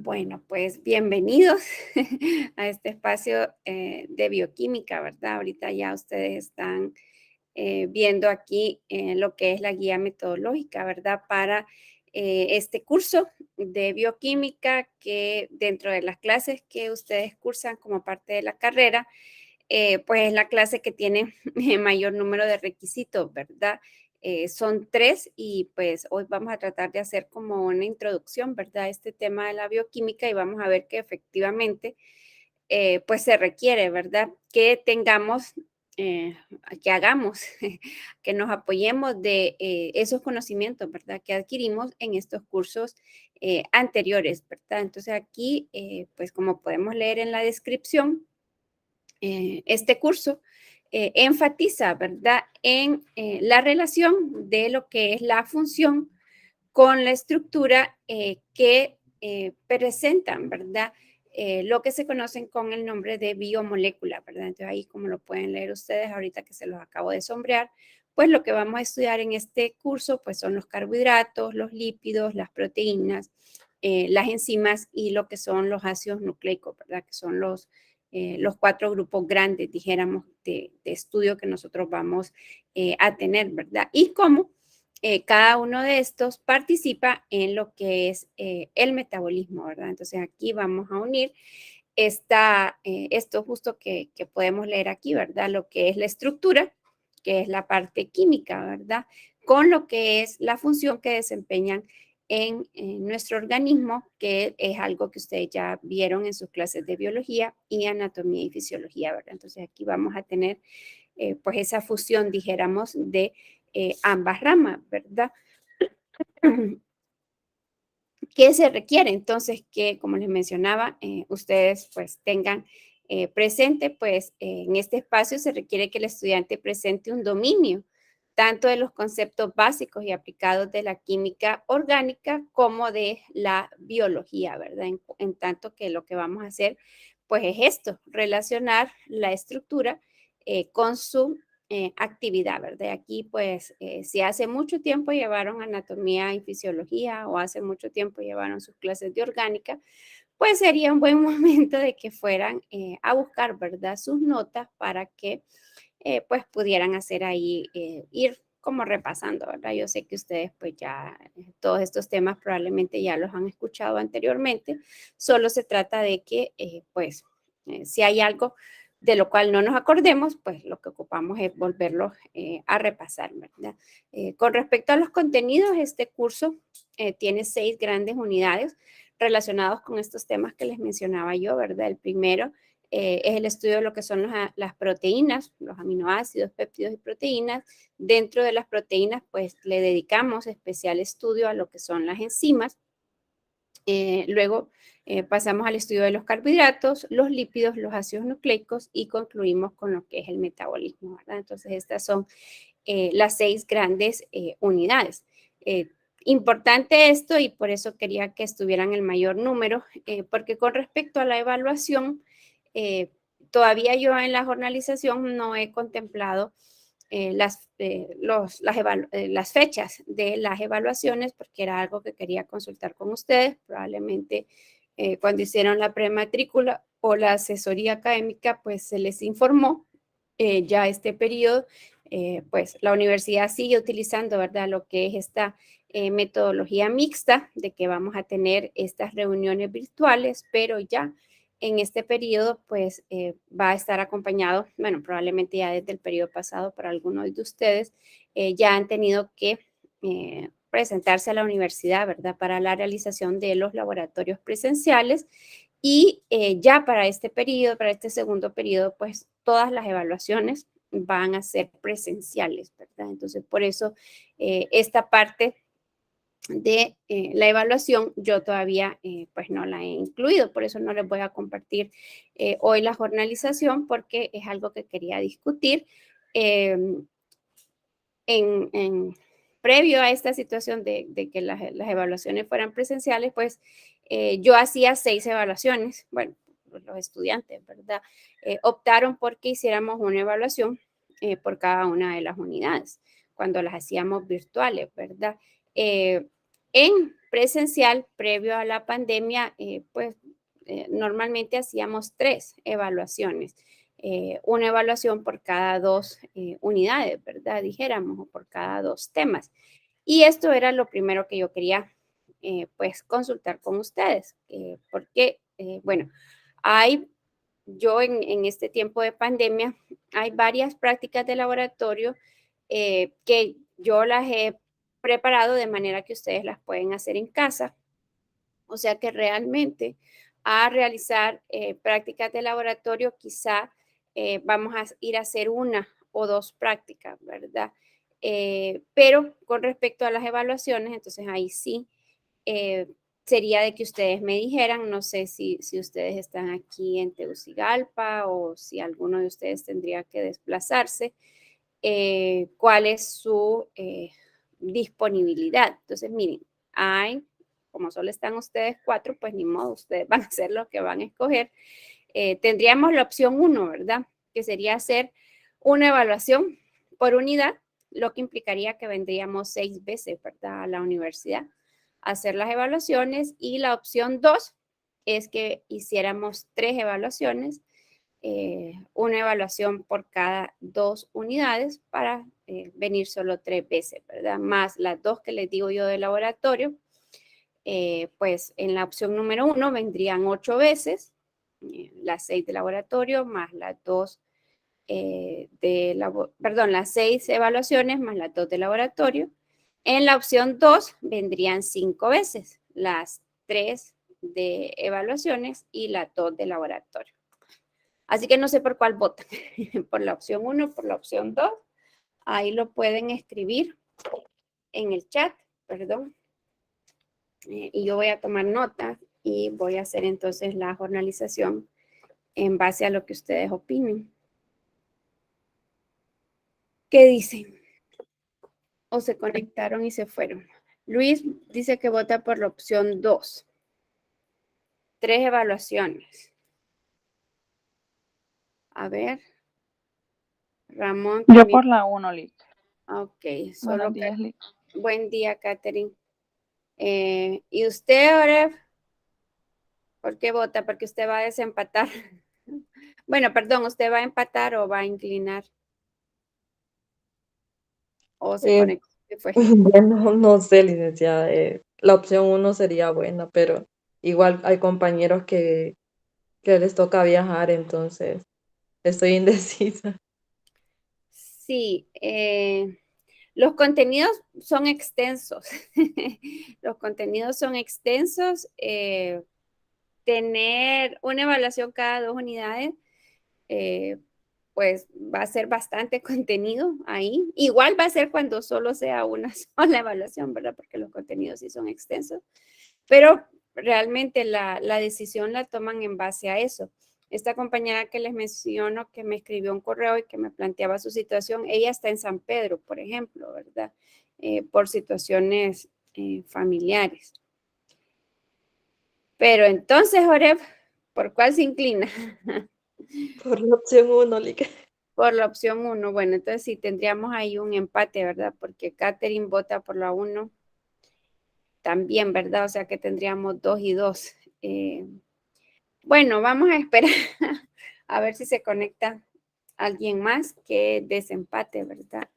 Bueno, pues bienvenidos a este espacio de bioquímica, ¿verdad? Ahorita ya ustedes están viendo aquí lo que es la guía metodológica, ¿verdad? Para este curso de bioquímica que dentro de las clases que ustedes cursan como parte de la carrera, pues es la clase que tiene mayor número de requisitos, ¿verdad? Son tres y pues hoy vamos a tratar de hacer como una introducción, ¿verdad? A este tema de la bioquímica y vamos a ver que efectivamente pues se requiere, ¿verdad? Que tengamos, eh, que hagamos, que nos apoyemos de esos conocimientos, ¿verdad? Que adquirimos en estos cursos anteriores, ¿verdad? Entonces aquí, pues como podemos leer en la descripción, este curso enfatiza, ¿verdad?, en la relación de lo que es la función con la estructura que presentan, ¿verdad? Lo que se conocen con el nombre de biomolécula, ¿verdad? Entonces ahí como lo pueden leer ustedes ahorita que se los acabo de sombrear, pues lo que vamos a estudiar en este curso pues son los carbohidratos, los lípidos, las proteínas, las enzimas y lo que son los ácidos nucleicos, ¿verdad? Que son los cuatro grupos grandes, dijéramos, de estudio que nosotros vamos a tener, ¿verdad? Y cómo cada uno de estos participa en lo que es el metabolismo, ¿verdad? Entonces aquí vamos a unir esto justo que podemos leer aquí, ¿verdad? Lo que es la estructura, que es la parte química, ¿verdad? Con lo que es la función que desempeñan en nuestro organismo, que es algo que ustedes ya vieron en sus clases de biología y anatomía y fisiología, ¿verdad? Entonces aquí vamos a tener pues esa fusión, dijéramos, de ambas ramas, ¿verdad? ¿Qué se requiere? Entonces, que como les mencionaba, ustedes pues tengan presente, pues en este espacio se requiere que el estudiante presente un dominio tanto de los conceptos básicos y aplicados de la química orgánica como de la biología, ¿verdad? En tanto que lo que vamos a hacer, pues es esto, relacionar la estructura con su actividad, ¿verdad? Aquí, pues, si hace mucho tiempo llevaron anatomía y fisiología o hace mucho tiempo llevaron sus clases de orgánica, pues sería un buen momento de que fueran a buscar, ¿verdad? Sus notas para que, pues, pudieran hacer ahí, ir como repasando, ¿verdad? Yo sé que ustedes, pues, ya todos estos temas probablemente ya los han escuchado anteriormente, solo se trata de que, pues, si hay algo de lo cual no nos acordemos, pues lo que ocupamos es volverlo a repasar, ¿verdad? Con respecto a los contenidos, este curso tiene 6 grandes unidades relacionados con estos temas que les mencionaba yo, ¿verdad? El primero es el estudio de lo que son las proteínas, los aminoácidos, péptidos y proteínas. Dentro de las proteínas, pues le dedicamos especial estudio a lo que son las enzimas. Luego pasamos al estudio de los carbohidratos, los lípidos, los ácidos nucleicos y concluimos con lo que es el metabolismo, ¿verdad? Entonces, estas son las 6 grandes unidades. Importante esto y por eso quería que estuvieran el mayor número, porque con respecto a la evaluación, eh, todavía yo en la jornalización no he contemplado las fechas de las evaluaciones, porque era algo que quería consultar con ustedes. Probablemente cuando hicieron la prematrícula o la asesoría académica, pues se les informó ya este periodo, pues la universidad sigue utilizando, ¿verdad? Lo que es esta metodología mixta de que vamos a tener estas reuniones virtuales, pero ya en este periodo, pues va a estar acompañado, bueno, probablemente ya desde el periodo pasado para algunos de ustedes, ya han tenido que presentarse a la universidad, ¿verdad? Para la realización de los laboratorios presenciales y ya para este periodo, para este segundo periodo, pues todas las evaluaciones van a ser presenciales, ¿verdad? Entonces, por eso esta parte de la evaluación yo todavía pues no la he incluido, por eso no les voy a compartir hoy la jornalización porque es algo que quería discutir eh, en previo a esta situación de que las evaluaciones fueran presenciales, pues yo hacía 6 evaluaciones, bueno, los estudiantes, ¿verdad? Optaron por que hiciéramos una evaluación por cada una de las unidades, cuando las hacíamos virtuales, ¿verdad? En presencial, previo a la pandemia, pues normalmente hacíamos 3 evaluaciones. Una evaluación por cada 2 unidades, ¿verdad? Dijéramos, o por cada 2 temas. Y esto era lo primero que yo quería, pues, consultar con ustedes, porque, bueno, yo en este tiempo de pandemia, hay varias prácticas de laboratorio que yo las he preparado de manera que ustedes las pueden hacer en casa. O sea que realmente a realizar prácticas de laboratorio, quizá vamos a ir a hacer una o 2 prácticas, ¿verdad? Pero con respecto a las evaluaciones, entonces ahí sí eh, sería de que ustedes me dijeran, no sé si ustedes están aquí en Tegucigalpa o si alguno de ustedes tendría que desplazarse, cuál es su disponibilidad. Entonces, miren, como solo están ustedes 4, pues ni modo, ustedes van a hacer lo que van a escoger. Tendríamos la opción 1, ¿verdad? Que sería hacer una evaluación por unidad, lo que implicaría que vendríamos 6 veces, ¿verdad? A la universidad a hacer las evaluaciones. Y la opción 2 es que hiciéramos 3 evaluaciones, una evaluación por cada 2 unidades para venir solo 3 veces, ¿verdad? Más las 2 que les digo yo de laboratorio, pues en la opción número 1 vendrían 8 veces, las 6 de laboratorio más las 2 las 6 evaluaciones más las 2 de laboratorio. En la opción 2 vendrían 5 veces, las 3 de evaluaciones y las 2 de laboratorio. Así que no sé por cuál votan, por la opción 1, por la opción 2. Ahí lo pueden escribir en el chat, perdón. Y yo voy a tomar nota y voy a hacer entonces la jornalización en base a lo que ustedes opinen. ¿Qué dicen? ¿O se conectaron y se fueron? Luis dice que vota por la opción 2. 3 evaluaciones. A ver. Ramón Yo también. por la 1, Lick. Ok, Buenos días, Lick. Buen día, Catherine. ¿Y usted, Oref? ¿Por qué vota? Porque usted va a desempatar. Bueno, perdón, ¿usted va a empatar o va a inclinar? ¿O se Eh, conectó? ¿Qué fue? bueno, no sé, licenciada. La opción 1 sería buena, pero igual hay compañeros que les toca viajar, entonces estoy indecisa. Sí, los contenidos son extensos. Los contenidos son extensos. Tener una evaluación cada 2 unidades, pues va a ser bastante contenido ahí. Igual va a ser cuando solo sea una sola evaluación, ¿verdad? Porque los contenidos sí son extensos. Pero realmente la decisión la toman en base a eso. Esta compañera que les menciono, que me escribió un correo y que me planteaba su situación, ella está en San Pedro, por ejemplo, ¿verdad? Por situaciones familiares. Pero entonces, Oreb, ¿por cuál se inclina? Por la opción 1, Lick. Por la opción 1. Bueno, entonces sí tendríamos ahí un empate, ¿verdad? Porque Catherine vota por la 1 también, ¿verdad? O sea que tendríamos 2 y 2. Bueno, vamos a esperar a ver si se conecta alguien más que desempate, ¿verdad?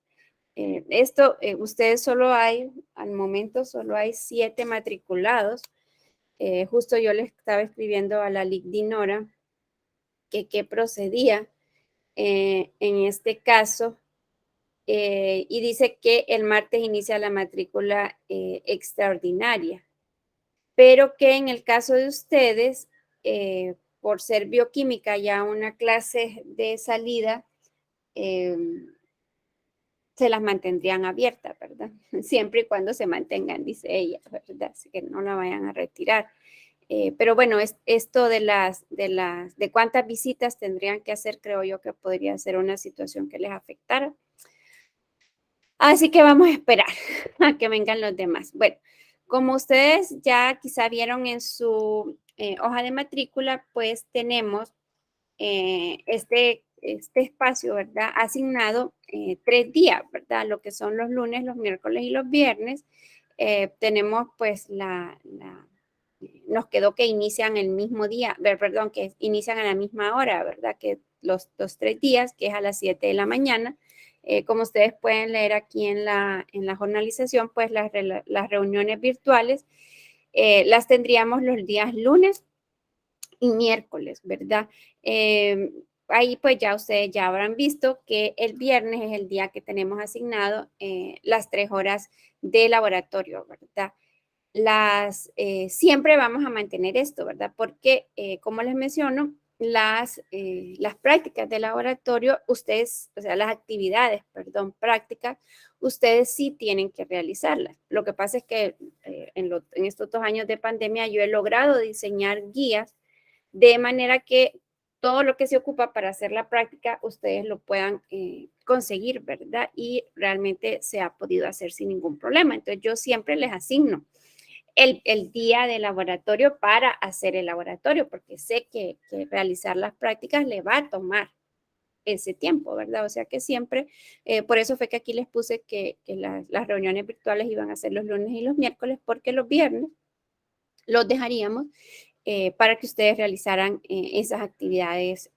Ustedes al momento solo hay 7 matriculados. Justo yo le estaba escribiendo a la LIC Dinora que qué procedía en este caso, y dice que el martes inicia la matrícula extraordinaria, pero que en el caso de ustedes, por ser bioquímica ya una clase de salida, se las mantendrían abiertas, ¿verdad? Siempre y cuando se mantengan, dice ella, ¿verdad? Así que no la vayan a retirar. Pero bueno, esto de cuántas visitas tendrían que hacer, creo yo que podría ser una situación que les afectara. Así que vamos a esperar a que vengan los demás. Bueno, como ustedes ya quizá vieron en su hoja de matrícula, pues tenemos este espacio, ¿verdad? Asignado 3 días, ¿verdad? Lo que son los lunes, los miércoles y los viernes. tenemos pues nos quedó que inician el mismo día, perdón, que inician a la misma hora, ¿verdad? Que los 3 días, que es a las 7 de la mañana. Como ustedes pueden leer aquí en la jornalización, pues las reuniones virtuales las tendríamos los días lunes y miércoles, ¿verdad? Ahí pues ya ustedes ya habrán visto que el viernes es el día que tenemos asignado las 3 horas de laboratorio, ¿verdad? Siempre vamos a mantener esto, ¿verdad? Porque, como les menciono, las prácticas de laboratorio, ustedes, o sea, las actividades, perdón, prácticas, ustedes sí tienen que realizarlas. Lo que pasa es que en estos 2 años de pandemia yo he logrado diseñar guías de manera que todo lo que se ocupa para hacer la práctica, ustedes lo puedan conseguir, ¿verdad? Y realmente se ha podido hacer sin ningún problema. Entonces, yo siempre les asigno el día de laboratorio para hacer el laboratorio, porque sé que realizar las prácticas le va a tomar ese tiempo, ¿verdad? O sea que siempre, por eso fue que aquí les puse que las reuniones virtuales iban a ser los lunes y los miércoles, porque los viernes los dejaríamos para que ustedes realizaran esas actividades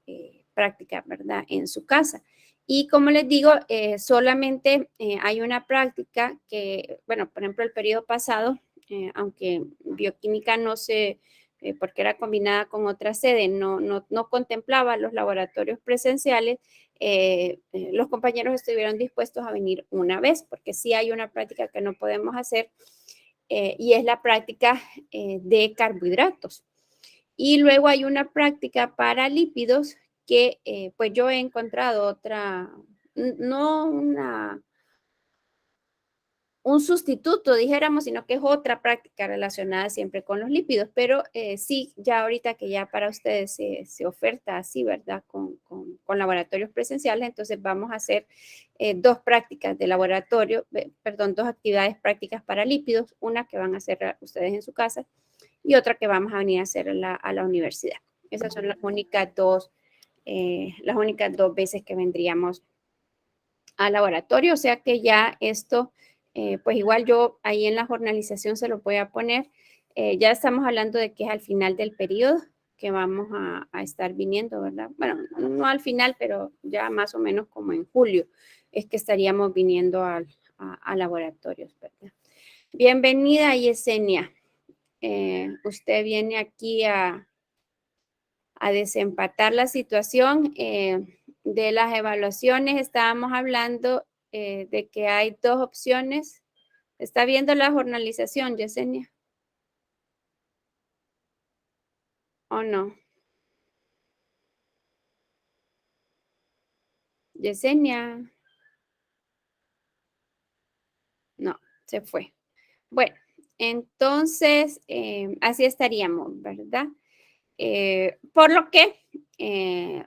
prácticas, ¿verdad? En su casa. Y como les digo, solamente hay una práctica que, bueno, por ejemplo, el periodo pasado, aunque bioquímica no se, porque era combinada con otra sede, no contemplaba los laboratorios presenciales, los compañeros estuvieron dispuestos a venir una vez, porque sí hay una práctica que no podemos hacer y es la práctica de carbohidratos. Y luego hay una práctica para lípidos que pues yo he encontrado otra, no un sustituto, dijéramos, sino que es otra práctica relacionada siempre con los lípidos, pero sí, ya ahorita que ya para ustedes se oferta así, ¿verdad? Con laboratorios presenciales, entonces vamos a hacer 2 prácticas de laboratorio, perdón, 2 actividades prácticas para lípidos, una que van a hacer ustedes en su casa y otra que vamos a venir a hacer a la universidad. Esas son las únicas dos veces que vendríamos al laboratorio, o sea que ya esto, pues igual yo ahí en la jornalización se lo voy a poner. Ya estamos hablando de que es al final del periodo que vamos a estar viniendo, ¿verdad? Bueno, no al final, pero ya más o menos como en julio es que estaríamos viniendo a laboratorios, ¿verdad? Bienvenida, Yesenia. Usted viene aquí a desempatar la situación de las evaluaciones. Estábamos hablando de que hay 2 opciones. ¿Está viendo la jornalización, Yesenia? ¿O no? Yesenia. No, se fue. Bueno, entonces así estaríamos, ¿verdad? Por lo que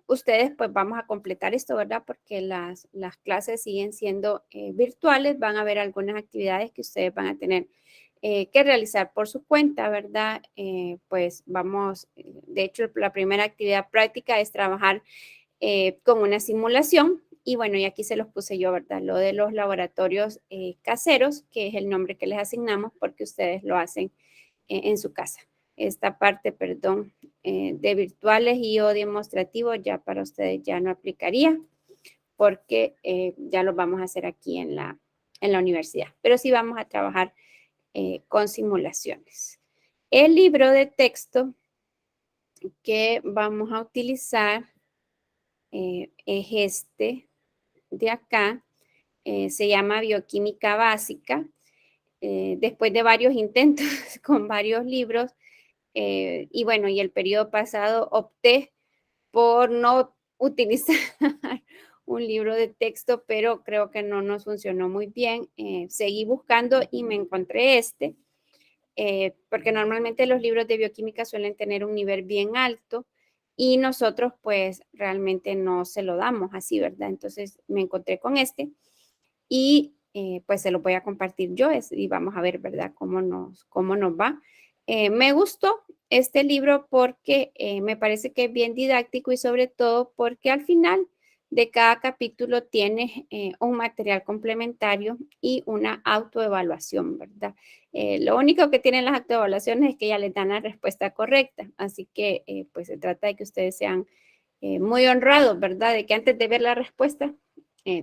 ustedes pues vamos a completar esto, ¿verdad? Porque las clases siguen siendo virtuales, van a haber algunas actividades que ustedes van a tener que realizar por su cuenta, ¿verdad? Pues vamos, de hecho la primera actividad práctica es trabajar con una simulación y bueno, y aquí se los puse yo, ¿verdad? Lo de los laboratorios caseros, que es el nombre que les asignamos porque ustedes lo hacen en su casa. Esta parte, perdón, de virtuales y o demostrativos ya para ustedes ya no aplicaría porque ya lo vamos a hacer aquí en la universidad. Pero sí vamos a trabajar con simulaciones. El libro de texto que vamos a utilizar es este de acá. Se llama Bioquímica Básica. Después de varios intentos con varios libros, y bueno, y el periodo pasado opté por no utilizar un libro de texto, pero creo que no nos funcionó muy bien. Seguí buscando y me encontré este, porque normalmente los libros de bioquímica suelen tener un nivel bien alto y nosotros pues realmente no se lo damos así, ¿verdad? Entonces me encontré con este y pues se lo voy a compartir yo y vamos a ver, ¿verdad? Cómo nos va. Me gustó este libro porque me parece que es bien didáctico y sobre todo porque al final de cada capítulo tiene un material complementario y una autoevaluación, ¿verdad? Lo único que tienen las autoevaluaciones es que ya les dan la respuesta correcta, así que pues se trata de que ustedes sean muy honrados, ¿verdad? De que antes de ver la respuesta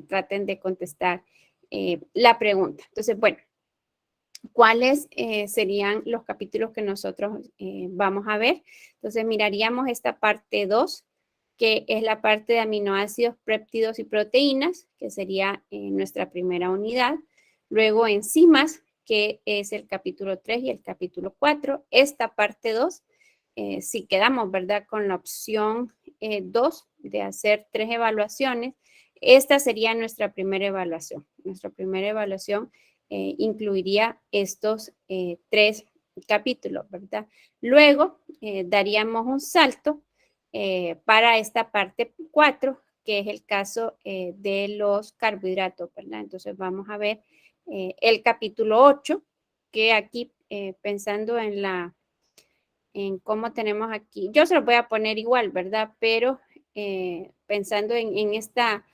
traten de contestar la pregunta. Entonces, bueno, ¿cuáles serían los capítulos que nosotros vamos a ver? Entonces, miraríamos esta parte 2, que es la parte de aminoácidos, péptidos y proteínas, que sería nuestra primera unidad. Luego, enzimas, que es el capítulo 3 y el capítulo 4. Esta parte 2, si quedamos, ¿verdad?, con la opción 2 de hacer 3 evaluaciones, esta sería nuestra primera evaluación. Nuestra primera evaluación incluiría estos 3 capítulos, ¿verdad? Luego daríamos un salto para esta parte 4, que es el caso de los carbohidratos, ¿verdad? Entonces vamos a ver el capítulo 8, que aquí pensando en cómo tenemos aquí, yo se lo voy a poner igual, ¿verdad? Pero pensando en esta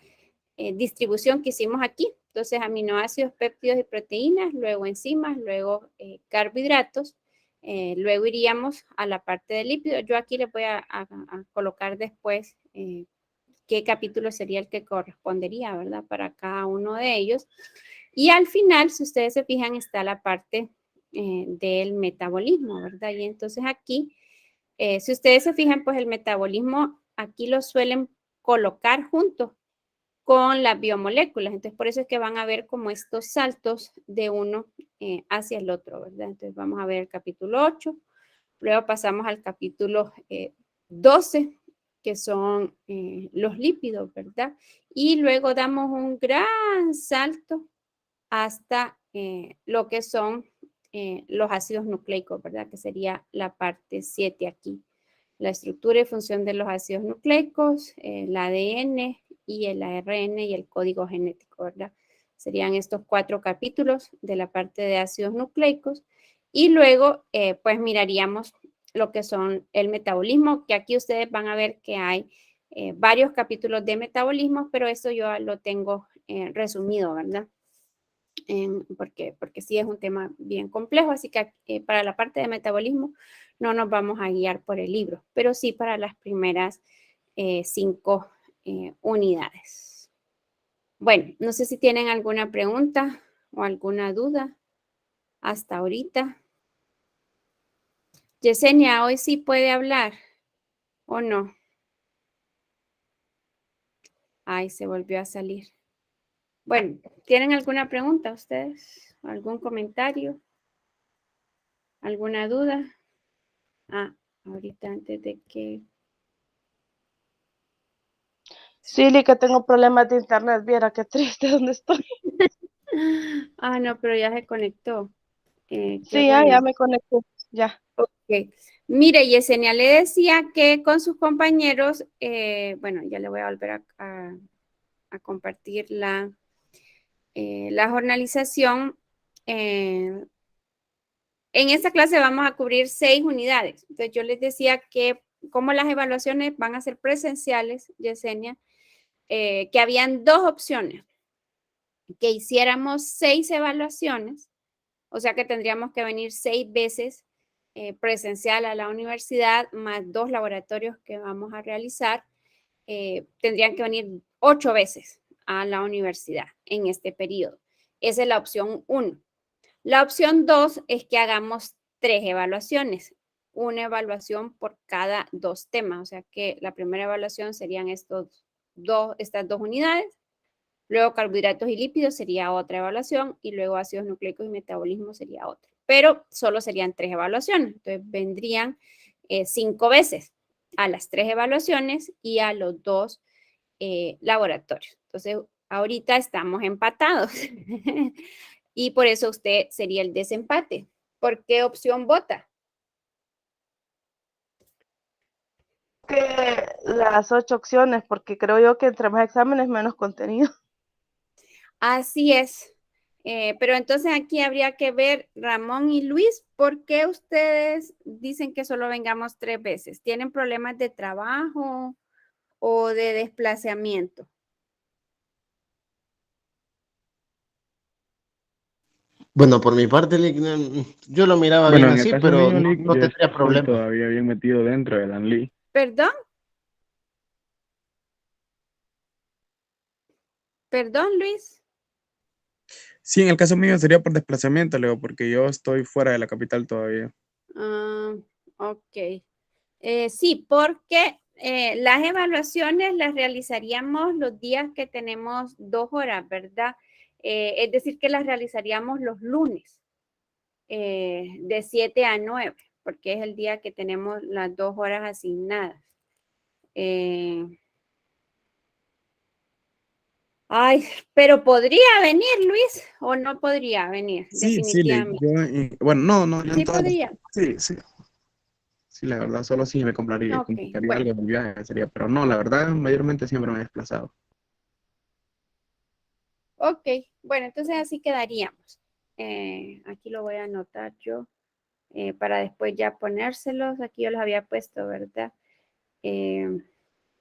distribución que hicimos aquí. Entonces, aminoácidos, péptidos y proteínas, luego enzimas, luego carbohidratos, luego iríamos a la parte de lípidos. Yo aquí les voy a colocar después qué capítulo sería el que correspondería, ¿verdad? Para cada uno de ellos. Y al final, si ustedes se fijan, está la parte del metabolismo, ¿verdad? Y entonces aquí, si ustedes se fijan, pues el metabolismo aquí lo suelen colocar juntos con las biomoléculas. Entonces, por eso es que van a ver como estos saltos de uno hacia el otro, ¿verdad? Entonces, vamos a ver el capítulo 8, luego pasamos al capítulo 12, que son los lípidos, ¿verdad? Y luego damos un gran salto hasta lo que son los ácidos nucleicos, ¿verdad? Que sería la parte 7 aquí. La estructura y función de los ácidos nucleicos, el ADN y el ARN y el código genético, ¿verdad? Serían estos 4 capítulos de la parte de ácidos nucleicos. Y luego, pues miraríamos lo que son el metabolismo, que aquí ustedes van a ver que hay varios capítulos de metabolismo, pero eso yo lo tengo resumido, ¿verdad? Porque sí es un tema bien complejo, así que para la parte de metabolismo no nos vamos a guiar por el libro, pero sí para las primeras 5 unidades. Bueno, no sé si tienen alguna pregunta o alguna duda hasta ahorita. Yesenia, ¿hoy sí puede hablar o no? Ay, se volvió a salir. Bueno, ¿tienen alguna pregunta ustedes? ¿Algún comentario? ¿Alguna duda? Ah, ahorita antes de que... Sí, Li, que tengo problemas de internet, viera qué triste donde estoy. Ah, no, pero ya se conectó. Qué Sí, ya bueno. me conecté, ya. Ok. Mire, Yesenia le decía que con sus compañeros, bueno, ya le voy a volver a compartir la jornalización. En esta clase vamos a cubrir 6 unidades. Entonces, yo les decía que como las evaluaciones van a ser presenciales, Yesenia, que habían 2 opciones. Que hiciéramos 6 evaluaciones, o sea que tendríamos que venir 6 veces presencial a la universidad, más 2 laboratorios que vamos a realizar. Tendrían que venir 8 veces a la universidad en este periodo. Esa es la opción 1. La opción 2 es que hagamos 3 evaluaciones, una evaluación por cada 2 temas, o sea que la primera evaluación serían estas 2 unidades. Luego carbohidratos y lípidos sería otra evaluación y luego ácidos nucleicos y metabolismo sería otra. Pero solo serían 3 evaluaciones. Entonces vendrían 5 veces a las 3 evaluaciones y a los 2 laboratorios. Entonces ahorita estamos empatados y por eso usted sería el desempate. ¿Por qué opción vota? Que las 8 opciones, porque creo yo que entre más exámenes, menos contenido. Así es. Pero entonces aquí habría que ver, Ramón y Luis, ¿por qué ustedes dicen que solo vengamos 3 veces? ¿Tienen problemas de trabajo o de desplazamiento? Bueno, por mi parte, Lick, yo lo miraba Bueno, bien en el así, caso pero mío, Lick, no yo tendría estoy problema. todavía bien metido dentro de Lanli. ¿Perdón? ¿Perdón, Luis? Sí, en el caso mío sería por desplazamiento, Leo, porque yo estoy fuera de la capital todavía. Ah, ok. Sí, porque las evaluaciones las realizaríamos los días que tenemos 2 horas, ¿verdad? Es decir, que las realizaríamos los lunes de 7 a 9, porque es el día que tenemos las 2 horas asignadas. Ay, pero podría venir, Luis, o no podría venir, Sí, definitivamente. bueno, no, yo en Sí todas las... podría. Sí, la verdad, solo sí me compraría Ok, complicaría bueno. algo en el viaje, sería, pero no, la verdad, mayormente siempre me he desplazado. Ok, bueno, entonces así quedaríamos. Aquí lo voy a anotar yo para después ya ponérselos. Aquí yo los había puesto, ¿verdad?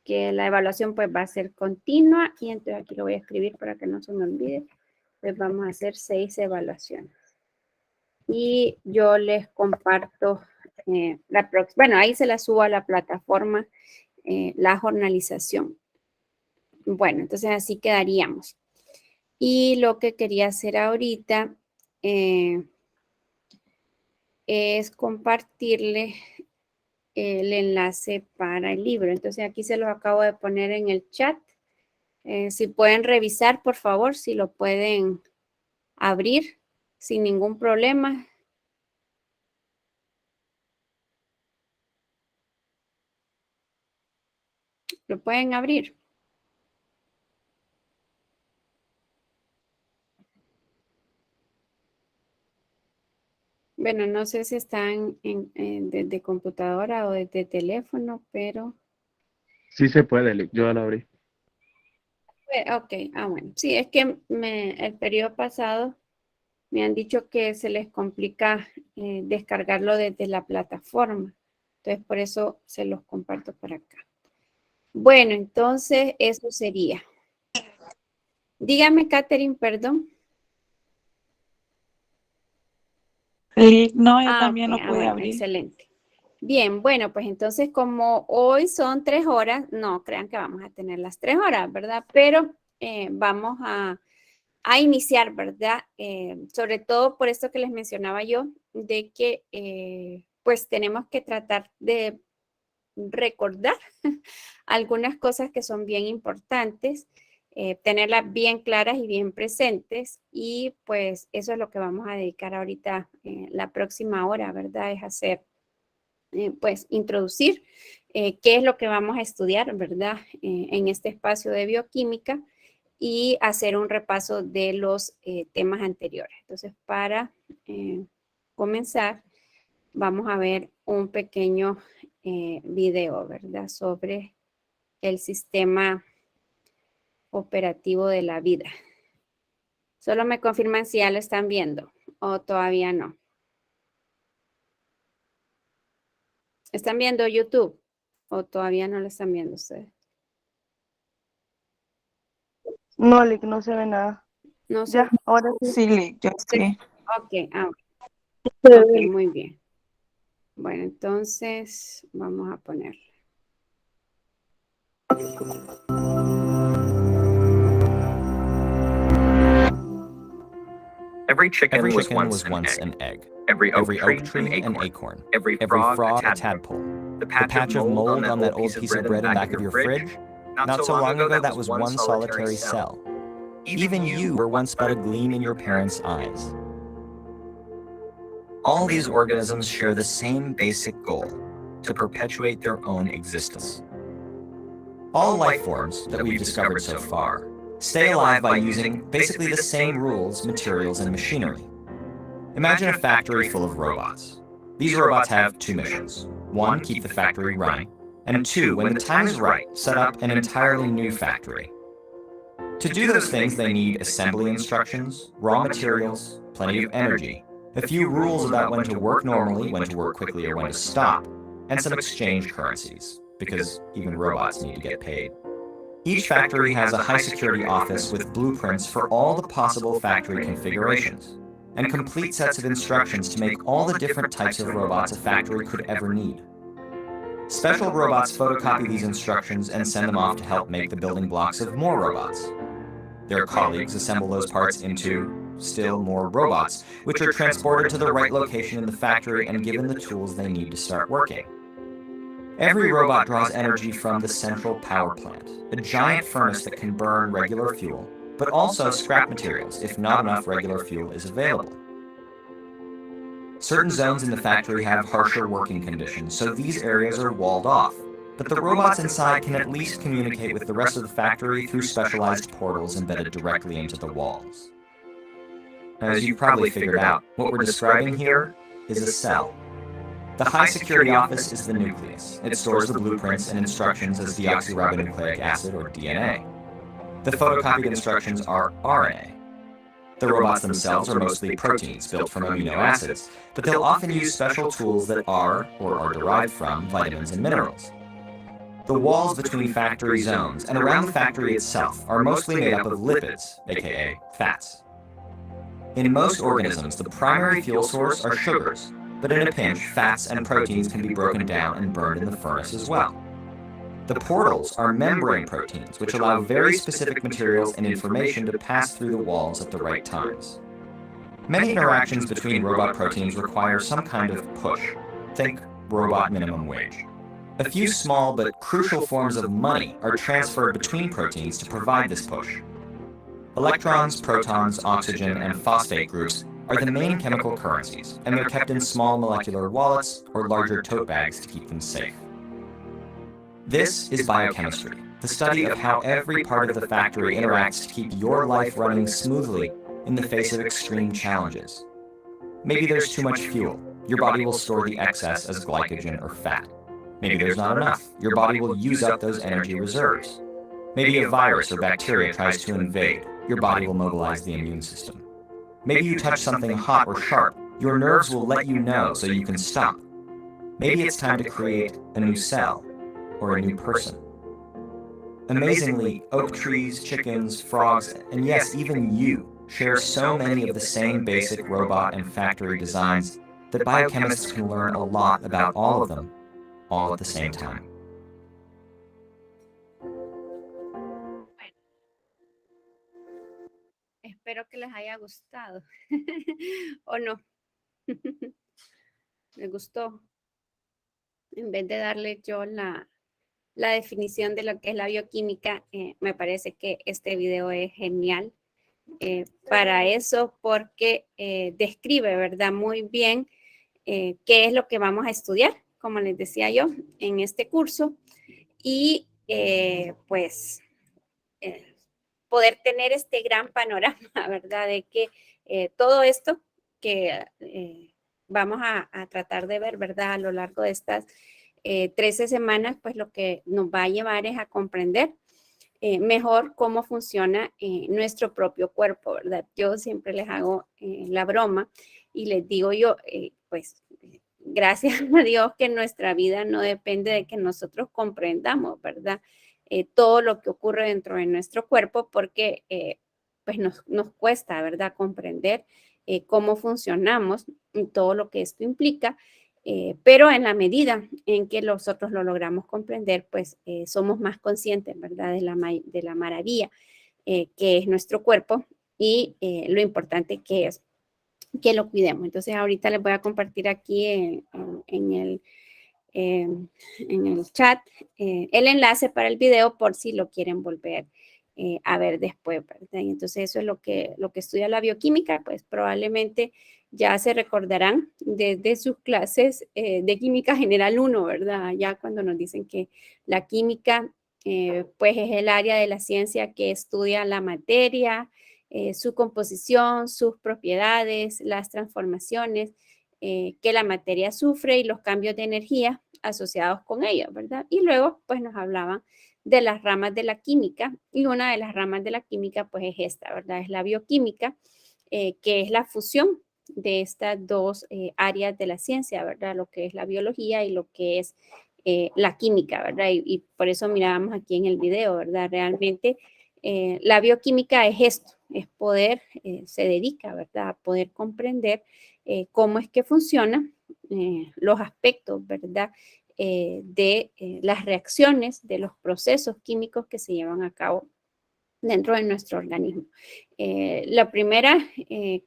Que la evaluación pues va a ser continua y entonces aquí lo voy a escribir para que no se me olvide. Pues vamos a hacer 6 evaluaciones. Y yo les comparto bueno, ahí se la subo a la plataforma, la jornalización. Bueno, entonces así quedaríamos. Y lo que quería hacer ahorita es compartirle el enlace para el libro. Entonces aquí se los acabo de poner en el chat. Si pueden revisar, por favor, si lo pueden abrir sin ningún problema. Lo pueden abrir. Bueno, no sé si están desde computadora o desde teléfono, pero... Sí se puede, Lick, yo ya lo abrí. Ok, bueno. Sí, es que el periodo pasado me han dicho que se les complica descargarlo desde la plataforma. Entonces, por eso se los comparto para acá. Bueno, entonces eso sería. Dígame, Catherine, perdón. No, yo Ok, también lo pude bueno, abrir. excelente. Bien, bueno, pues entonces como hoy son 3 horas, no crean que vamos a tener las 3 horas, ¿verdad? Pero vamos a iniciar, ¿verdad? Sobre todo por esto que les mencionaba yo, de que pues tenemos que tratar de recordar algunas cosas que son bien importantes, tenerlas bien claras y bien presentes y pues eso es lo que vamos a dedicar ahorita la próxima hora, ¿verdad? Es hacer, pues introducir qué es lo que vamos a estudiar, ¿verdad? En este espacio de bioquímica y hacer un repaso de los temas anteriores. Entonces, para comenzar, vamos a ver un pequeño video, ¿verdad? Sobre el sistema operativo de la vida. Solo me confirman si ya lo están viendo o todavía no. ¿Están viendo YouTube o todavía no lo están viendo ustedes? No, Lick, no se ve nada. No sé. Ya, ahora sí. Sí, Lick, yo sí. Ok, se ok, ve. muy bien. Bueno, entonces vamos a poner. Every chicken was once an egg. Every oak tree an acorn. Every frog a tadpole. The patch of mold on that old piece of bread in back of your fridge? Not so long ago, that was one solitary cell. Even you were once but a gleam in your parents' eyes. All these organisms share the same basic goal: to perpetuate their own existence. All life forms that we've discovered so far stay alive by using basically the same rules, materials, and machinery. Imagine a factory full of robots. These robots have two missions. One, keep the factory running, and two, when the time is right, set up an entirely new factory. To do those things, they need assembly instructions, raw materials, plenty of energy, a few rules about when to work normally, when to work quickly, or when to stop, and some exchange currencies, because even robots need to get paid. Each factory has a high-security office with blueprints for all the possible factory configurations. and complete sets of instructions to make all the different types of robots a factory could ever need. Special robots photocopy these instructions and send them off to help make the building blocks of more robots. Their colleagues assemble those parts into still more robots, which are transported to the right location in the factory and given the tools they need to start working. Every robot draws energy from the central power plant, a giant furnace that can burn regular fuel, but also scrap materials if not enough regular fuel is available. Certain zones in the factory have harsher working conditions, so these areas are walled off, but the robots inside can at least communicate with the rest of the factory through specialized portals embedded directly into the walls. As you've probably figured out, what we're describing here is a cell. The high-security office is the nucleus. It stores the blueprints and instructions as deoxyribonucleic acid, or DNA. The photocopied instructions are RNA. The robots themselves are mostly proteins built from amino acids, but they'll often use special tools that are, or are derived from, vitamins and minerals. The walls between factory zones and around the factory itself are mostly made up of lipids, aka fats. In most organisms, the primary fuel source are sugars, but in a pinch, fats and proteins can be broken down and burned in the furnace as well. The portals are membrane proteins, which allow very specific materials and information to pass through the walls at the right times. Many interactions between robot proteins require some kind of push. Think robot minimum wage. A few small but crucial forms of money are transferred between proteins to provide this push. Electrons, protons, oxygen, and phosphate groups are the main chemical currencies, and they're kept in small molecular wallets or larger tote bags to keep them safe. This is biochemistry, the study of how every part of the factory interacts to keep your life running smoothly in the face of extreme challenges. Maybe there's too much fuel. Your body will store the excess as glycogen or fat. Maybe there's not enough. Your body will use up those energy reserves. Maybe a virus or bacteria tries to invade. Your body will mobilize the immune system. Maybe you touch something hot or sharp. Your nerves will let you know so you can stop. Maybe it's time to create a new cell or a new person. Amazingly, oak trees, chickens, frogs, and yes, even you share so many of the same basic robot and factory designs that biochemists can learn a lot about all of them, all at the same time. Espero que les haya gustado. ¿O no? ¿Les gustó? En vez de darle yo la definición de lo que es la bioquímica, me parece que este video es genial para eso porque describe, ¿verdad? Muy bien qué es lo que vamos a estudiar, como les decía yo, en este curso. Y pues poder tener este gran panorama, ¿verdad? De que todo esto que vamos a tratar de ver, ¿verdad? A lo largo de estas 13 semanas, pues lo que nos va a llevar es a comprender mejor cómo funciona nuestro propio cuerpo, ¿verdad? Yo siempre les hago la broma y les digo yo, pues gracias a Dios que nuestra vida no depende de que nosotros comprendamos, ¿verdad? Todo lo que ocurre dentro de nuestro cuerpo porque pues nos cuesta, ¿verdad? Comprender cómo funcionamos y todo lo que esto implica. Pero en la medida en que nosotros lo logramos comprender, pues somos más conscientes, ¿verdad? De la maravilla que es nuestro cuerpo y lo importante que es que lo cuidemos. Entonces ahorita les voy a compartir aquí en el chat el enlace para el video por si lo quieren volver a ver después, ¿verdad? Y entonces eso es lo que estudia la bioquímica, pues probablemente ya se recordarán desde sus clases de química general 1, ¿verdad? Ya cuando nos dicen que la química pues es el área de la ciencia que estudia la materia, su composición, sus propiedades, las transformaciones que la materia sufre y los cambios de energía asociados con ella, ¿verdad? Y luego pues nos hablaban de las ramas de la química y una de las ramas de la química pues es esta, ¿verdad? Es la bioquímica, que es la fusión de estas dos áreas de la ciencia, ¿verdad? Lo que es la biología y lo que es la química, ¿verdad? Y por eso mirábamos aquí en el video, ¿verdad? Realmente la bioquímica es esto, es poder, se dedica, ¿verdad?, a poder comprender cómo es que funcionan los aspectos, ¿verdad?, de las reacciones, de los procesos químicos que se llevan a cabo dentro de nuestro organismo. La primera,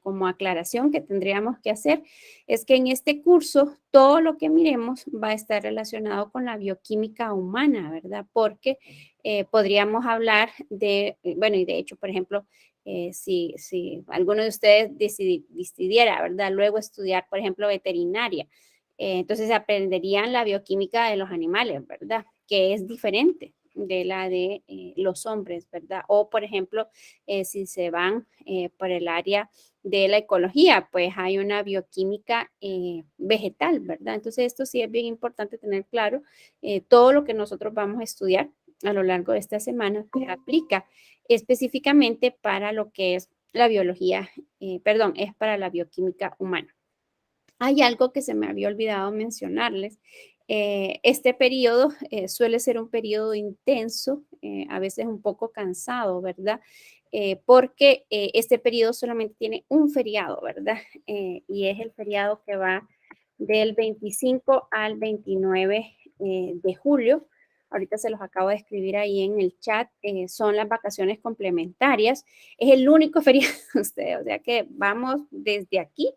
como aclaración que tendríamos que hacer, es que en este curso todo lo que miremos va a estar relacionado con la bioquímica humana, ¿verdad? Porque podríamos hablar de, bueno, y de hecho, por ejemplo, si alguno de ustedes decidiera, ¿verdad?, luego estudiar, por ejemplo, veterinaria, entonces aprenderían la bioquímica de los animales, ¿verdad?, que es diferente de la de los hombres, ¿verdad? O, por ejemplo, si se van por el área de la ecología, pues hay una bioquímica vegetal, ¿verdad? Entonces, esto sí es bien importante tener claro. Todo lo que nosotros vamos a estudiar a lo largo de esta semana se aplica específicamente para lo que es la biología, es para la bioquímica humana. Hay algo que se me había olvidado mencionarles. Este periodo suele ser un periodo intenso, a veces un poco cansado, ¿verdad? Porque este periodo solamente tiene un feriado, ¿verdad? Y es el feriado que va del 25 al 29 de julio. Ahorita se los acabo de escribir ahí en el chat. Son las vacaciones complementarias. Es el único feriado de ustedes, o sea que vamos desde aquí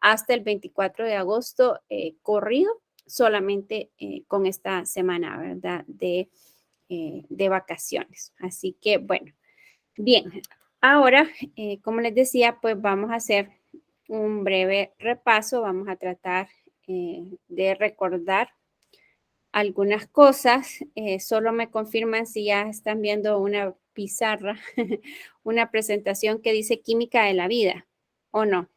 hasta el 24 de agosto corrido, solamente con esta semana, ¿verdad?, de vacaciones. Así que, bueno, bien. Ahora, como les decía, pues vamos a hacer un breve repaso. Vamos a tratar de recordar algunas cosas. Solo me confirman si ya están viendo una pizarra, una presentación que dice química de la vida, ¿o no?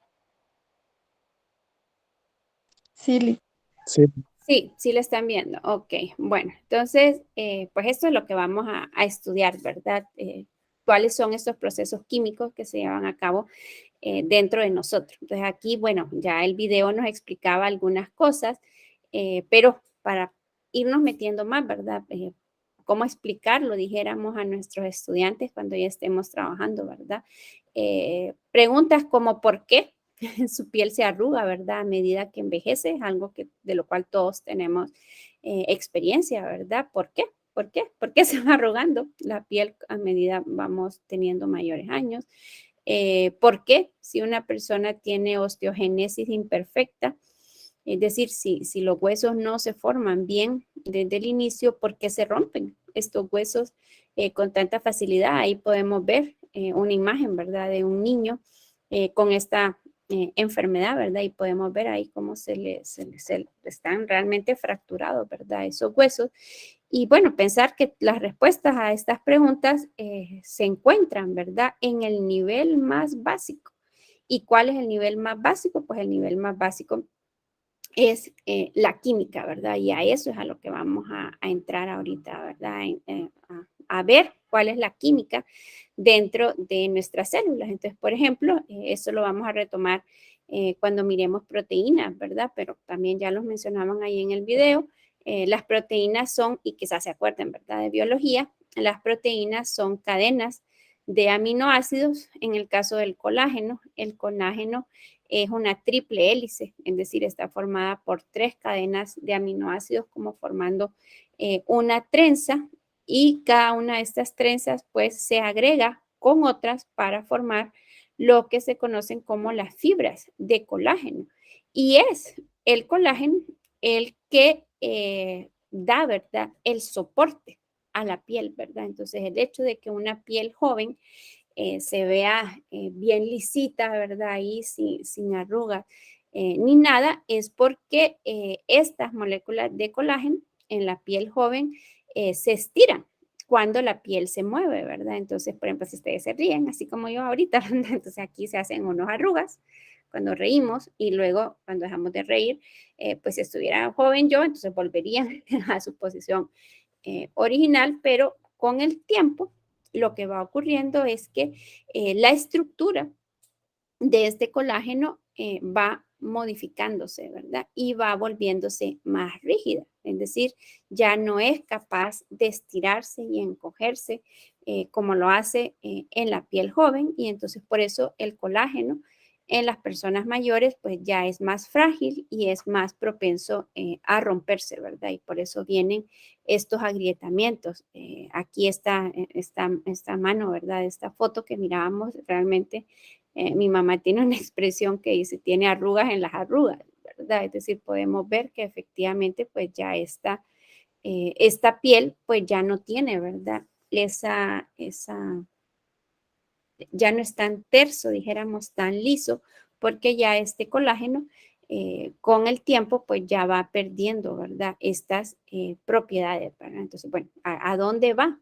Sí, Sí. Sí la están viendo. Ok, bueno, entonces, pues esto es lo que vamos a estudiar, ¿verdad? ¿Cuáles son estos procesos químicos que se llevan a cabo dentro de nosotros? Entonces aquí, bueno, ya el video nos explicaba algunas cosas, pero para irnos metiendo más, ¿verdad? ¿Cómo explicarlo, dijéramos, a nuestros estudiantes cuando ya estemos trabajando, ¿verdad? Preguntas como ¿por qué su piel se arruga, ¿verdad?, a medida que envejece? Es algo de lo cual todos tenemos experiencia, ¿verdad? ¿Por qué? ¿Por qué? ¿Por qué se va arrugando la piel a medida vamos teniendo mayores años? ¿Por qué? Si una persona tiene osteogénesis imperfecta, es decir, si los huesos no se forman bien desde el inicio, ¿por qué se rompen estos huesos con tanta facilidad? Ahí podemos ver una imagen, ¿verdad?, de un niño con esta enfermedad, ¿verdad? Y podemos ver ahí cómo se están realmente fracturados, ¿verdad?, esos huesos. Y bueno, pensar que las respuestas a estas preguntas se encuentran, ¿verdad?, en el nivel más básico. ¿Y cuál es el nivel más básico? Pues el nivel más básico es la química, ¿verdad? Y a eso es a lo que vamos a entrar ahorita, ¿verdad? A ver cuál es la química dentro de nuestras células. Entonces, por ejemplo, eso lo vamos a retomar cuando miremos proteínas, ¿verdad? Pero también ya los mencionaban ahí en el video. Las proteínas son, y quizás se acuerden, ¿verdad?, de biología, las proteínas son cadenas de aminoácidos. En el caso del colágeno, el colágeno es una triple hélice, es decir, está formada por 3 cadenas de aminoácidos como formando una trenza, y cada una de estas trenzas pues se agrega con otras para formar lo que se conocen como las fibras de colágeno. Y es el colágeno el que da, ¿verdad?, el soporte a la piel, ¿verdad? Entonces, el hecho de que una piel joven se vea bien lisita, ¿verdad?, ahí sin arrugas ni nada, es porque estas moléculas de colágeno en la piel joven se estiran cuando la piel se mueve, ¿verdad? Entonces, por ejemplo, si ustedes se ríen, así como yo ahorita, ¿verdad?, entonces aquí se hacen unas arrugas cuando reímos, y luego cuando dejamos de reír, pues si estuviera joven yo, entonces volverían a su posición original, pero con el tiempo lo que va ocurriendo es que la estructura de este colágeno va modificándose, ¿verdad? Y va volviéndose más rígida, es decir, ya no es capaz de estirarse y encogerse como lo hace en la piel joven, y entonces por eso el colágeno en las personas mayores pues ya es más frágil y es más propenso a romperse, ¿verdad? Y por eso vienen estos agrietamientos. Aquí está esta mano, ¿verdad? Esta foto que mirábamos realmente. Mi mamá tiene una expresión que dice, tiene arrugas en las arrugas, ¿verdad? Es decir, podemos ver que efectivamente pues ya esta piel pues ya no tiene, ¿verdad? Ya no es tan terso, dijéramos, tan liso, porque ya este colágeno con el tiempo pues ya va perdiendo, ¿verdad? Estas propiedades, ¿verdad? Entonces, bueno, ¿a dónde va?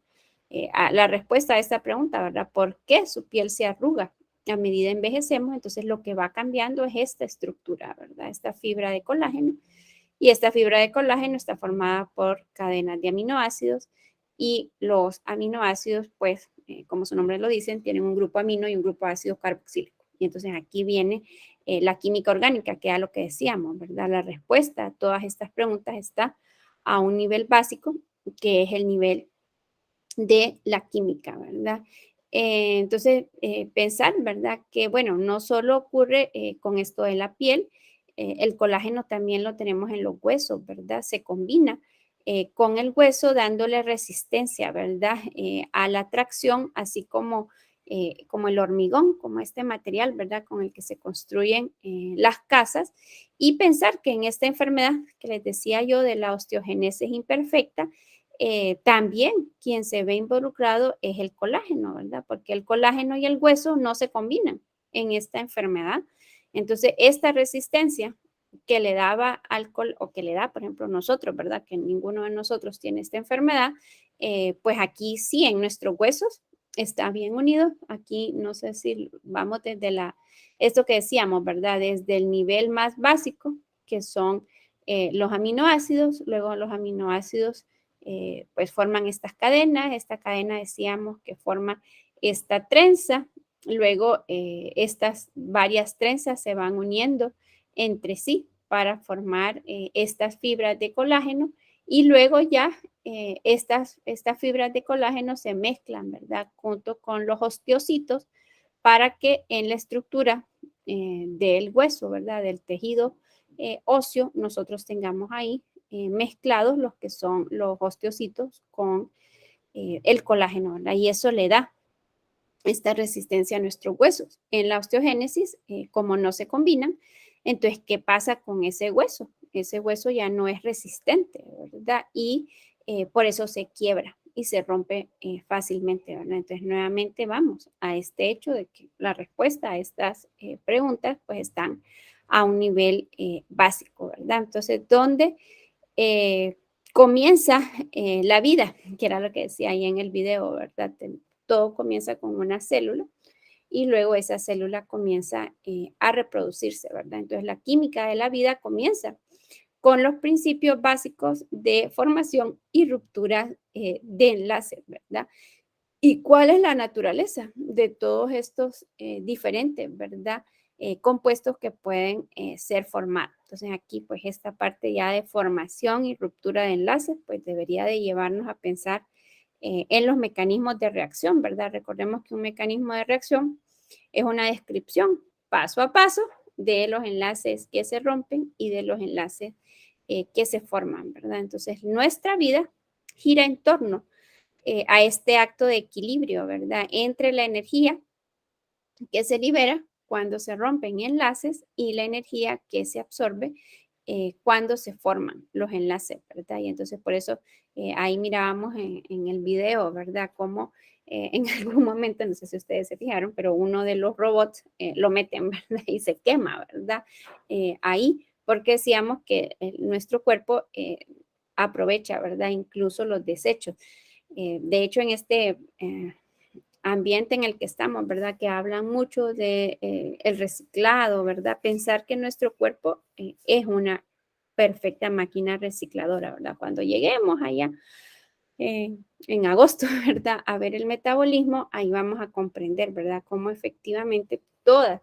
La respuesta a esta pregunta, ¿verdad? ¿Por qué su piel se arruga? A medida envejecemos, entonces lo que va cambiando es esta estructura, ¿verdad? Esta fibra de colágeno. Y esta fibra de colágeno está formada por cadenas de aminoácidos, y los aminoácidos, pues, como su nombre lo dicen, tienen un grupo amino y un grupo ácido carboxílico. Y entonces aquí viene la química orgánica, que era lo que decíamos, ¿verdad? La respuesta a todas estas preguntas está a un nivel básico, que es el nivel de la química, ¿verdad? Entonces, pensar, ¿verdad? Que, bueno, no solo ocurre con esto de la piel, el colágeno también lo tenemos en los huesos, ¿verdad? Se combina con el hueso dándole resistencia, ¿verdad? A la tracción, así como el hormigón, como este material, ¿verdad? Con el que se construyen las casas. Y pensar que en esta enfermedad que les decía yo de la osteogénesis imperfecta, también quien se ve involucrado es el colágeno, ¿verdad? Porque el colágeno y el hueso no se combinan en esta enfermedad. Entonces, esta resistencia que le daba alcohol o que le da, por ejemplo, nosotros, ¿verdad? Que ninguno de nosotros tiene esta enfermedad, pues aquí sí, en nuestros huesos está bien unido. Aquí no sé si vamos desde esto que decíamos, ¿verdad? Desde el nivel más básico, que son los aminoácidos, luego los aminoácidos pues forman estas cadenas. Esta cadena decíamos que forma esta trenza, luego estas varias trenzas se van uniendo entre sí para formar estas fibras de colágeno, y luego ya estas fibras de colágeno se mezclan, ¿verdad? Junto con los osteocitos para que en la estructura del hueso, ¿verdad? Del tejido óseo, nosotros tengamos ahí mezclados los que son los osteocitos con el colágeno, ¿verdad? Y eso le da esta resistencia a nuestros huesos. En la osteogénesis, como no se combinan, entonces, ¿qué pasa con ese hueso? Ese hueso ya no es resistente, ¿verdad? Y por eso se quiebra y se rompe fácilmente, ¿verdad? Entonces, nuevamente vamos a este hecho de que la respuesta a estas preguntas, pues, están a un nivel básico, ¿verdad? Entonces, ¿dónde comienza la vida? Que era lo que decía ahí en el video, ¿verdad? Todo comienza con una célula y luego esa célula comienza a reproducirse, ¿verdad? Entonces la química de la vida comienza con los principios básicos de formación y ruptura de enlaces, ¿verdad? ¿Y cuál es la naturaleza de todos estos diferentes, ¿verdad? Compuestos que pueden ser formados. Entonces aquí pues esta parte ya de formación y ruptura de enlaces pues debería de llevarnos a pensar en los mecanismos de reacción, ¿verdad? Recordemos que un mecanismo de reacción es una descripción paso a paso de los enlaces que se rompen y de los enlaces que se forman, ¿verdad? Entonces, nuestra vida gira en torno a este acto de equilibrio, ¿verdad? Entre la energía que se libera cuando se rompen enlaces y la energía que se absorbe cuando se forman los enlaces, ¿verdad? Y entonces por eso ahí mirábamos en el video, ¿verdad? Cómo en algún momento, no sé si ustedes se fijaron, pero uno de los robots lo meten, ¿verdad? Y se quema, ¿verdad? Ahí, porque decíamos que nuestro cuerpo aprovecha, ¿verdad? Incluso los desechos. De hecho, en este ambiente en el que estamos, ¿verdad? Que hablan mucho de el reciclado, ¿verdad? Pensar que nuestro cuerpo es una perfecta máquina recicladora, ¿verdad? Cuando lleguemos allá en agosto, ¿verdad? A ver el metabolismo, ahí vamos a comprender, ¿verdad? Cómo efectivamente todas,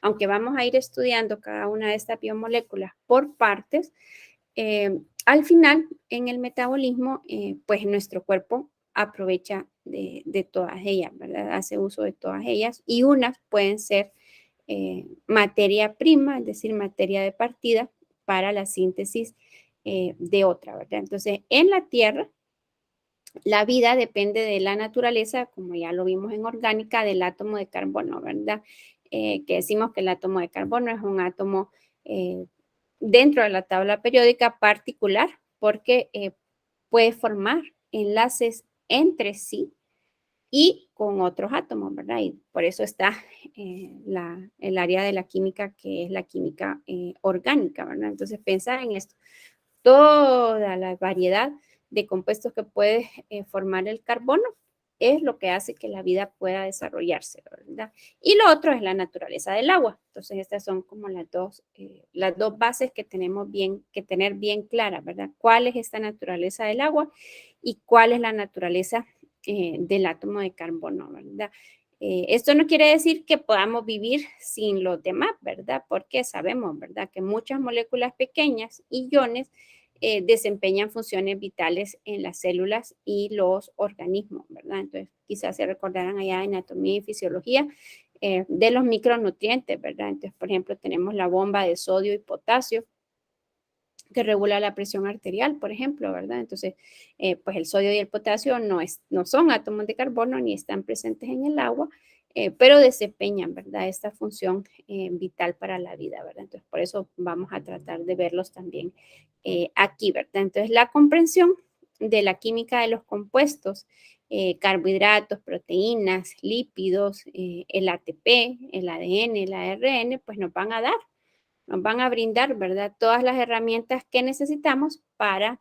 aunque vamos a ir estudiando cada una de estas biomoléculas por partes, al final, en el metabolismo, pues nuestro cuerpo aprovecha de todas ellas, ¿verdad? Hace uso de todas ellas y unas pueden ser materia prima, es decir, materia de partida para la síntesis de otra, ¿verdad? Entonces, en la Tierra, la vida depende de la naturaleza, como ya lo vimos en orgánica, del átomo de carbono, ¿verdad? Que decimos que el átomo de carbono es un átomo dentro de la tabla periódica particular porque puede formar enlaces entre sí y con otros átomos, ¿verdad? Y por eso está el área de la química que es la química orgánica, ¿verdad? Entonces, pensar en esto. Toda la variedad de compuestos que puede formar el carbono es lo que hace que la vida pueda desarrollarse, ¿verdad? Y lo otro es la naturaleza del agua. Entonces, estas son como las dos bases que tenemos que tener bien claras, ¿verdad? ¿Cuál es esta naturaleza del agua y cuál es la naturaleza del átomo de carbono, ¿verdad? Esto no quiere decir que podamos vivir sin los demás, ¿verdad? Porque sabemos, ¿verdad? Que muchas moléculas pequeñas, iones, desempeñan funciones vitales en las células y los organismos, ¿verdad? Entonces, quizás se recordarán allá en anatomía y fisiología de los micronutrientes, ¿verdad? Entonces, por ejemplo, tenemos la bomba de sodio y potasio que regula la presión arterial, por ejemplo, ¿verdad? Entonces, pues el sodio y el potasio no son átomos de carbono ni están presentes en el agua, pero desempeñan, ¿verdad? Esta función vital para la vida, ¿verdad? Entonces, por eso vamos a tratar de verlos también aquí, ¿verdad? Entonces, la comprensión de la química de los compuestos, carbohidratos, proteínas, lípidos, el ATP, el ADN, el ARN, pues nos van a brindar, ¿verdad? Todas las herramientas que necesitamos para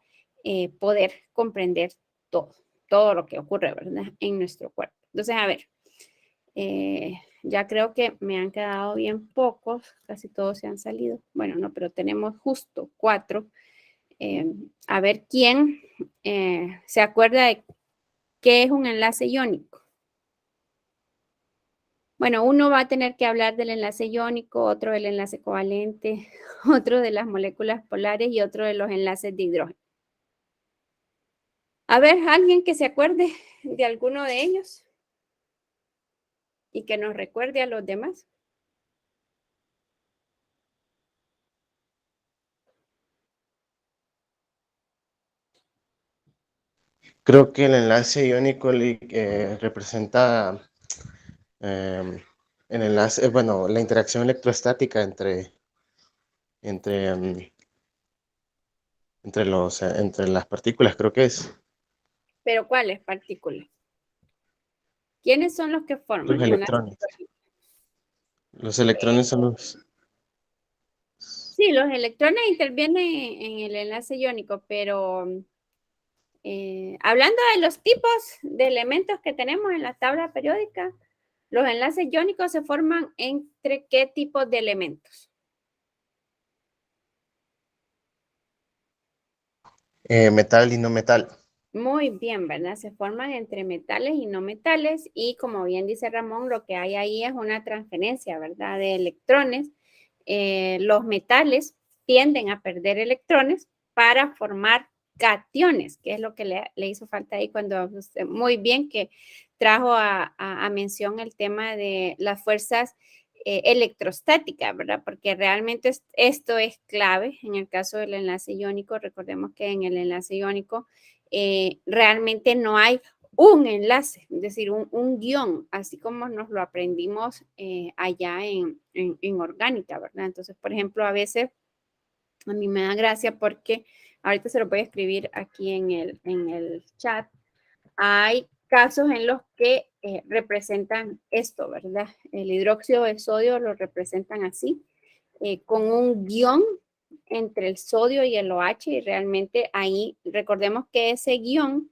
poder comprender todo lo que ocurre, ¿verdad? En nuestro cuerpo. Entonces, a ver, ya creo que me han quedado bien pocos, casi todos se han salido. Bueno, no, pero tenemos justo 4. A ver quién se acuerda de qué es un enlace iónico. Bueno, uno va a tener que hablar del enlace iónico, otro del enlace covalente, otro de las moléculas polares y otro de los enlaces de hidrógeno. A ver, alguien que se acuerde de alguno de ellos y que nos recuerde a los demás. Creo que el enlace iónico representa el enlace, bueno, la interacción electrostática entre las partículas, creo que es. ¿Pero cuáles partículas? ¿Quiénes son los que forman? Los electrones. Los electrones son los... Sí, los electrones intervienen en el enlace iónico, pero hablando de los tipos de elementos que tenemos en la tabla periódica, los enlaces iónicos se forman entre ¿qué tipos de elementos? metal y no metal. Muy bien, ¿verdad? Se forman entre metales y no metales y como bien dice Ramón, lo que hay ahí es una transferencia, ¿verdad? De electrones. Los metales tienden a perder electrones para formar cationes, que es lo que le hizo falta ahí cuando muy bien que trajo a mención el tema de las fuerzas electrostáticas, ¿verdad? Porque realmente esto es clave en el caso del enlace iónico. Recordemos que en el enlace iónico realmente no hay un enlace, es decir, un guión, así como nos lo aprendimos allá en orgánica, ¿verdad? Entonces, por ejemplo, a veces a mí me da gracia porque ahorita se lo voy a escribir aquí en el chat. Hay casos en los que representan esto, ¿verdad? El hidróxido de sodio lo representan así, con un guión entre el sodio y el OH y realmente ahí recordemos que ese guión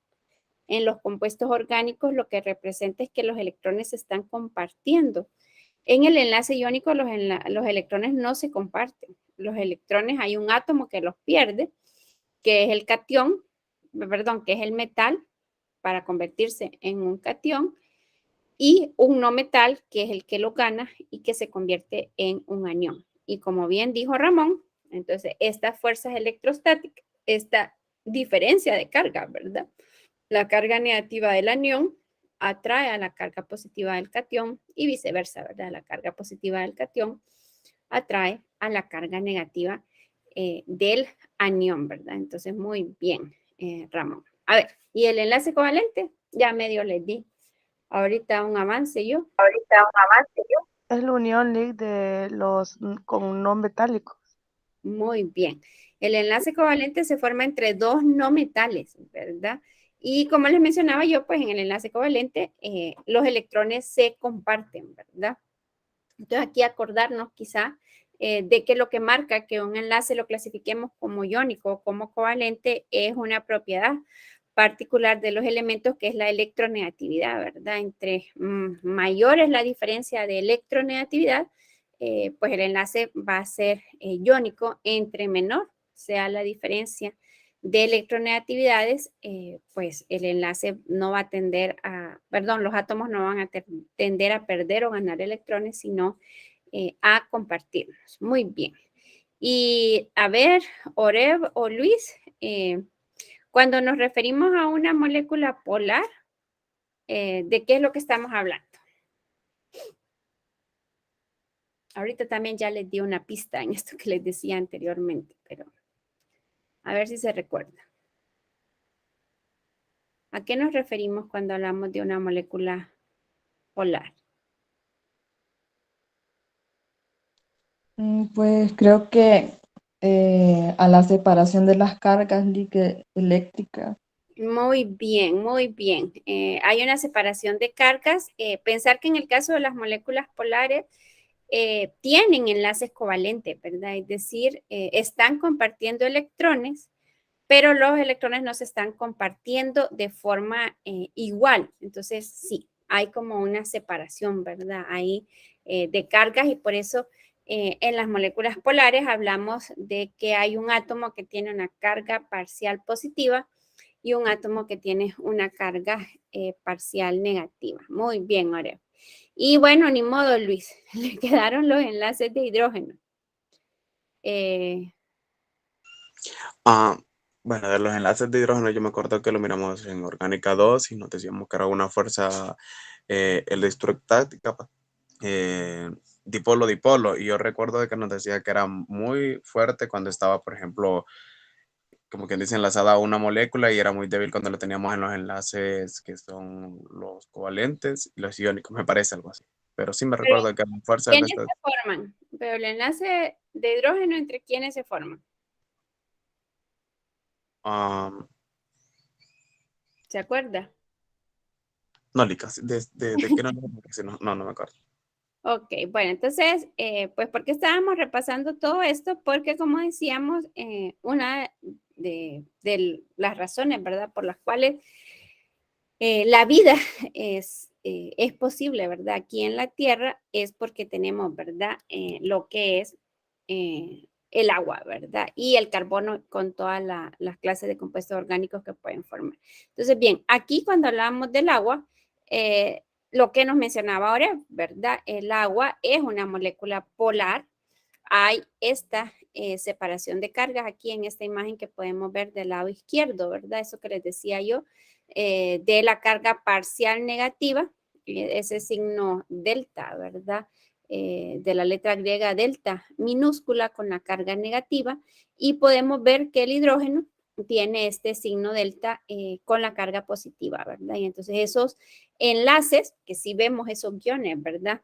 en los compuestos orgánicos lo que representa es que los electrones se están compartiendo. En el enlace iónico los electrones no se comparten. Los electrones hay un átomo que los pierde, que es el catión, perdón, que es el metal para convertirse en un catión y un no metal, que es el que lo gana y que se convierte en un anión. Y como bien dijo Ramón, entonces estas fuerzas electrostáticas, esta diferencia de carga, ¿verdad? La carga negativa del anión atrae a la carga positiva del catión y viceversa, ¿verdad? La carga positiva del catión atrae a la carga negativa del anión, ¿verdad? Entonces, muy bien, Ramón. A ver, ¿y el enlace covalente? Ya medio les di ahorita un avance yo. Es la unión, Lick, de los con no metálicos. Muy bien. El enlace covalente se forma entre dos no metales, ¿verdad? Y como les mencionaba yo, pues en el enlace covalente los electrones se comparten, ¿verdad? Entonces aquí acordarnos quizá de que lo que marca que un enlace lo clasifiquemos como iónico o como covalente es una propiedad particular de los elementos que es la electronegatividad, ¿verdad? Entre mayor es la diferencia de electronegatividad, pues el enlace va a ser iónico. Entre menor sea la diferencia de electronegatividades, pues el enlace no va a tender a, perdón, los átomos no van a tender a perder o ganar electrones, sino a compartirlos. Muy bien. Y a ver, Oreb o Luis, cuando nos referimos a una molécula polar, ¿de qué es lo que estamos hablando? Ahorita también ya les di una pista en esto que les decía anteriormente, pero a ver si se recuerda. ¿A qué nos referimos cuando hablamos de una molécula polar? Pues creo que a la separación de las cargas eléctricas. Muy bien, muy bien. Hay una separación de cargas. Pensar que en el caso de las moléculas polares tienen enlaces covalentes, ¿verdad? Es decir, están compartiendo electrones, pero los electrones no se están compartiendo de forma igual. Entonces, sí, hay como una separación, ¿verdad? Ahí de cargas y por eso en las moléculas polares hablamos de que hay un átomo que tiene una carga parcial positiva y un átomo que tiene una carga parcial negativa. Muy bien, Oreo. Y bueno, ni modo, Luis, le quedaron los enlaces de hidrógeno. Bueno, de los enlaces de hidrógeno yo me acuerdo que lo miramos en Orgánica 2 y nos decíamos que era una fuerza electrostática, dipolo-dipolo. Y yo recuerdo de que nos decía que era muy fuerte cuando estaba, por ejemplo, como quien dice, enlazada a una molécula y era muy débil cuando lo teníamos en los enlaces que son los covalentes y los iónicos, me parece algo así. Pero sí me recuerdo que era una fuerza ¿Quiénes se forman? Pero el enlace de hidrógeno, ¿entre quiénes se forman? ¿Se acuerda? no, Licas, ¿de qué no me acuerdo. Ok, bueno, entonces, pues porque estábamos repasando todo esto, porque como decíamos, una de las razones, ¿verdad? Por las cuales la vida es posible, ¿verdad? Aquí en la Tierra es porque tenemos, ¿verdad? Lo que es el agua, ¿verdad? Y el carbono con todas las clases de compuestos orgánicos que pueden formar. Entonces, bien, aquí cuando hablamos del agua, lo que nos mencionaba ahora, ¿verdad? El agua es una molécula polar. Hay esta separación de cargas aquí en esta imagen que podemos ver del lado izquierdo, ¿verdad? Eso que les decía yo, de la carga parcial negativa, ese signo delta, ¿verdad? De la letra griega delta minúscula con la carga negativa y podemos ver que el hidrógeno tiene este signo delta con la carga positiva, ¿verdad? Y entonces esos enlaces, que sí vemos esos guiones, ¿verdad?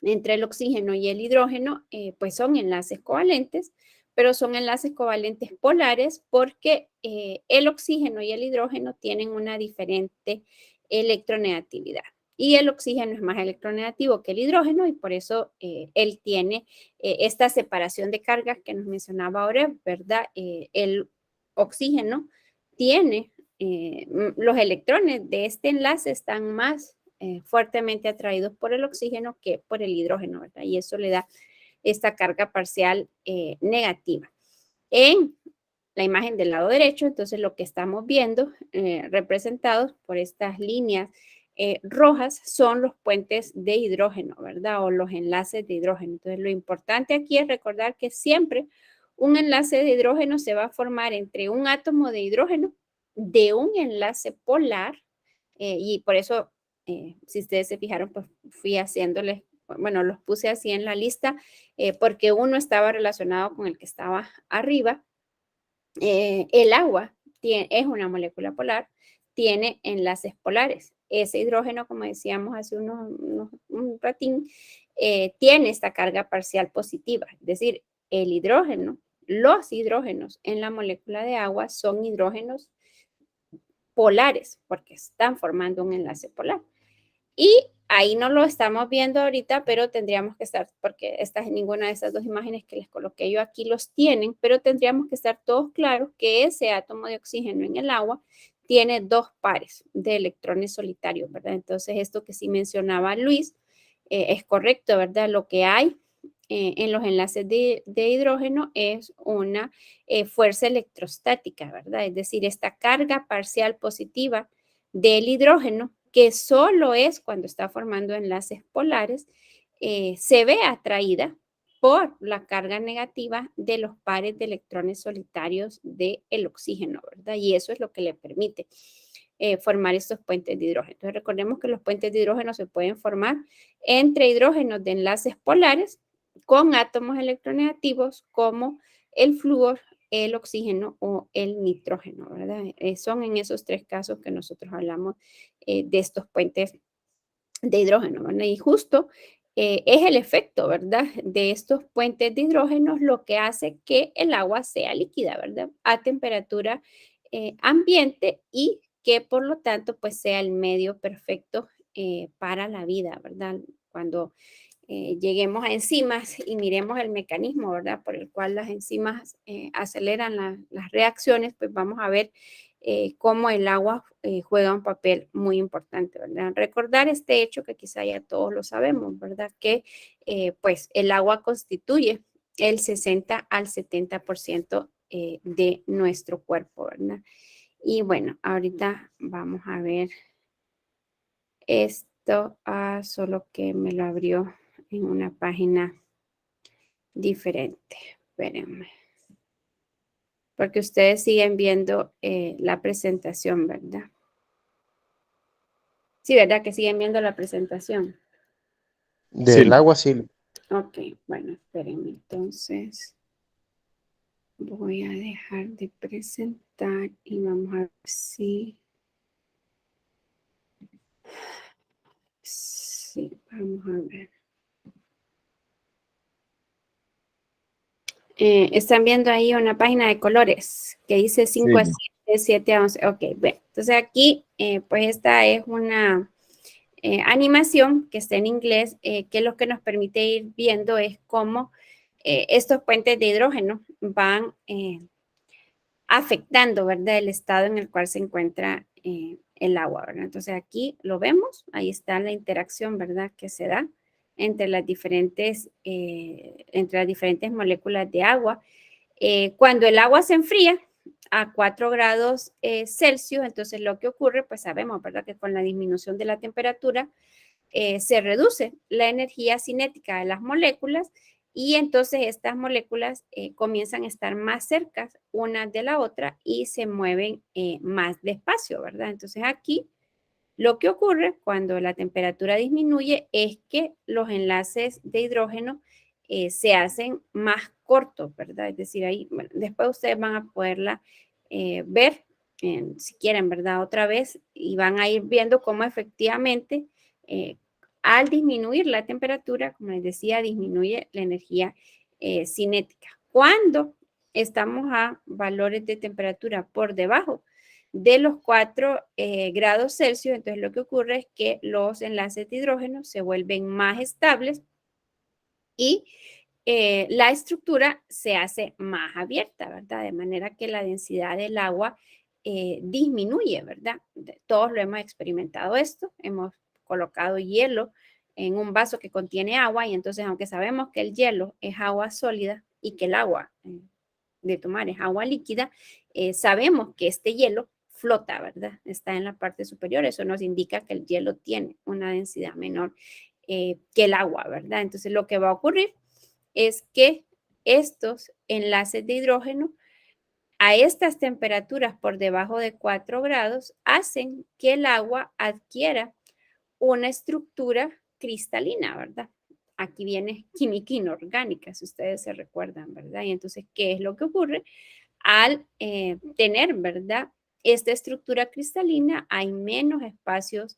Entre el oxígeno y el hidrógeno, pues son enlaces covalentes, pero son enlaces covalentes polares porque el oxígeno y el hidrógeno tienen una diferente electronegatividad. Y el oxígeno es más electronegativo que el hidrógeno y por eso él tiene esta separación de cargas que nos mencionaba ahora, ¿verdad? El oxígeno tiene, los electrones de este enlace están más fuertemente atraídos por el oxígeno que por el hidrógeno, ¿verdad? Y eso le da esta carga parcial negativa. En la imagen del lado derecho, entonces lo que estamos viendo representados por estas líneas rojas son los puentes de hidrógeno, ¿verdad? O los enlaces de hidrógeno. Entonces, lo importante aquí es recordar que siempre un enlace de hidrógeno se va a formar entre un átomo de hidrógeno de un enlace polar, y por eso, si ustedes se fijaron, pues fui haciéndoles, bueno, los puse así en la lista, porque uno estaba relacionado con el que estaba arriba. El agua es una molécula polar, tiene enlaces polares. Ese hidrógeno, como decíamos hace un ratín, tiene esta carga parcial positiva, es decir, el hidrógeno, los hidrógenos en la molécula de agua son hidrógenos polares porque están formando un enlace polar. Y ahí no lo estamos viendo ahorita, pero tendríamos que estar, porque ninguna de estas dos imágenes que les coloqué yo aquí los tienen, pero tendríamos que estar todos claros que ese átomo de oxígeno en el agua tiene dos pares de electrones solitarios, ¿verdad? Entonces, esto que sí mencionaba Luis es correcto, ¿verdad? Lo que hay en los enlaces de hidrógeno es una fuerza electrostática, ¿verdad? Es decir, esta carga parcial positiva del hidrógeno, que solo es cuando está formando enlaces polares, se ve atraída por la carga negativa de los pares de electrones solitarios del oxígeno, ¿verdad? Y eso es lo que le permite formar estos puentes de hidrógeno. Entonces, recordemos que los puentes de hidrógeno se pueden formar entre hidrógenos de enlaces polares con átomos electronegativos como el flúor, el oxígeno o el nitrógeno, ¿verdad? Son en esos tres casos que nosotros hablamos de estos puentes de hidrógeno, ¿verdad? Y justo es el efecto, ¿verdad? De estos puentes de hidrógeno lo que hace que el agua sea líquida, ¿verdad? A temperatura ambiente y que por lo tanto pues sea el medio perfecto para la vida, ¿verdad? Cuando lleguemos a enzimas y miremos el mecanismo, ¿verdad? Por el cual las enzimas aceleran las reacciones, pues vamos a ver cómo el agua juega un papel muy importante, ¿verdad? Recordar este hecho que quizá ya todos lo sabemos, ¿verdad? Que pues el agua constituye el 60 al 70% de nuestro cuerpo, ¿verdad? Y bueno, ahorita vamos a ver esto, solo que me lo abrió en una página diferente. Espérenme. Porque ustedes siguen viendo la presentación, ¿verdad? Sí, ¿verdad? Que siguen viendo la presentación. Del Sí. agua, sí. Ok, bueno, espérenme. Entonces, voy a dejar de presentar y vamos a ver si... Sí, vamos a ver. Están viendo ahí una página de colores que dice 5 a 7, 7 a 11. Ok, bueno, entonces aquí, pues esta es una animación que está en inglés, que lo que nos permite ir viendo es cómo estos puentes de hidrógeno van afectando, ¿verdad? El estado en el cual se encuentra el agua, ¿verdad? Entonces aquí lo vemos, ahí está la interacción, ¿verdad? Que se da entre las diferentes moléculas de agua. Cuando el agua se enfría a 4 grados Celsius, entonces lo que ocurre, pues sabemos, ¿verdad? Que con la disminución de la temperatura se reduce la energía cinética de las moléculas y entonces estas moléculas comienzan a estar más cerca una de la otra y se mueven más despacio, ¿verdad? Entonces aquí lo que ocurre cuando la temperatura disminuye es que los enlaces de hidrógeno se hacen más cortos, ¿verdad? Es decir, ahí, bueno, después ustedes van a poderla ver, si quieren, ¿verdad? Otra vez, y van a ir viendo cómo efectivamente al disminuir la temperatura, como les decía, disminuye la energía cinética. Cuando estamos a valores de temperatura por debajo de los 4 grados Celsius, entonces lo que ocurre es que los enlaces de hidrógeno se vuelven más estables y la estructura se hace más abierta, ¿verdad? De manera que la densidad del agua disminuye, ¿verdad? Todos lo hemos experimentado esto, hemos colocado hielo en un vaso que contiene agua y entonces aunque sabemos que el hielo es agua sólida y que el agua de tomar es agua líquida, sabemos que este hielo flota, ¿verdad? Está en la parte superior. Eso nos indica que el hielo tiene una densidad menor que el agua, ¿verdad? Entonces, lo que va a ocurrir es que estos enlaces de hidrógeno a estas temperaturas por debajo de 4 grados hacen que el agua adquiera una estructura cristalina, ¿verdad? Aquí viene química inorgánica, si ustedes se recuerdan, ¿verdad? Y entonces, ¿qué es lo que ocurre? Al tener, ¿verdad? Esta estructura cristalina, hay menos espacios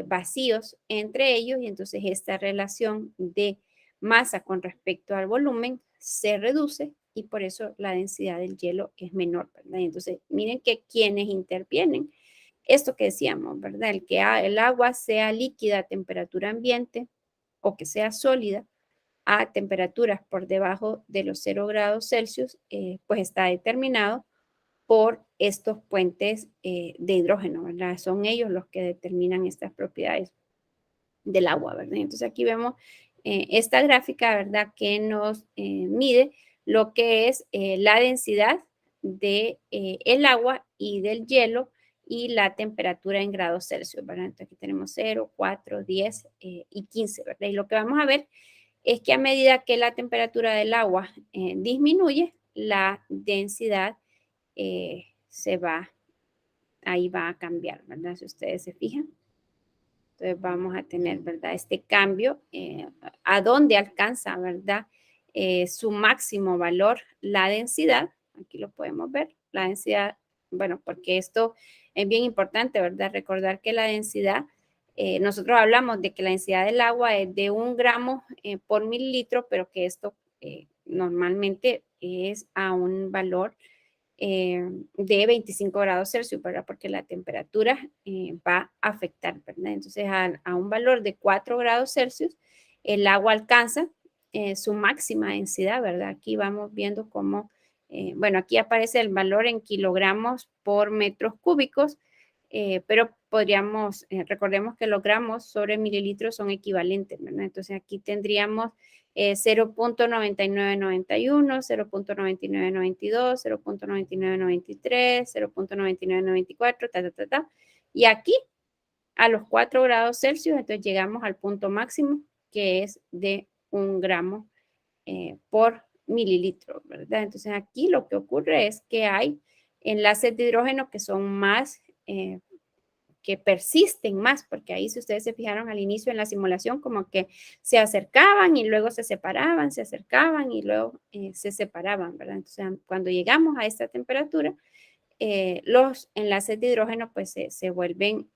vacíos entre ellos y entonces esta relación de masa con respecto al volumen se reduce y por eso la densidad del hielo es menor, ¿verdad? Y entonces, miren que quienes intervienen, esto que decíamos, ¿verdad? El que el agua sea líquida a temperatura ambiente o que sea sólida a temperaturas por debajo de los 0 grados Celsius, pues está determinado por estos puentes de hidrógeno, ¿verdad? Son ellos los que determinan estas propiedades del agua, ¿verdad? Entonces aquí vemos esta gráfica, ¿verdad? Que nos mide lo que es la densidad de el agua y del hielo y la temperatura en grados Celsius, ¿verdad? Entonces aquí tenemos 0, 4, 10 y 15, ¿verdad? Y lo que vamos a ver es que a medida que la temperatura del agua disminuye, la densidad ahí va a cambiar, ¿verdad? Si ustedes se fijan. Entonces vamos a tener, ¿verdad? Este cambio, a dónde alcanza, ¿verdad? Su máximo valor, la densidad, aquí lo podemos ver, la densidad, bueno, porque esto es bien importante, ¿verdad? Recordar que la densidad, nosotros hablamos de que la densidad del agua es de 1 gramo por mililitro, pero que esto normalmente es a un valor de 25 grados Celsius, ¿verdad? Porque la temperatura va a afectar, ¿verdad? Entonces, a un valor de 4 grados Celsius, el agua alcanza su máxima densidad, ¿verdad? Aquí vamos viendo cómo, bueno, aquí aparece el valor en kilogramos por metros cúbicos, pero podríamos, recordemos que los gramos sobre mililitros son equivalentes, ¿verdad? Entonces, aquí tendríamos 0.9991, 0.9992, 0.9993, 0.9994, y aquí a los 4 grados Celsius, entonces llegamos al punto máximo que es de 1 gramo por mililitro, ¿verdad? Entonces aquí lo que ocurre es que hay enlaces de hidrógeno que son más que persisten más, porque ahí si ustedes se fijaron al inicio en la simulación, como que se acercaban y luego se separaban, se acercaban y luego se separaban, ¿verdad? Entonces, cuando llegamos a esta temperatura, los enlaces de hidrógeno pues se vuelven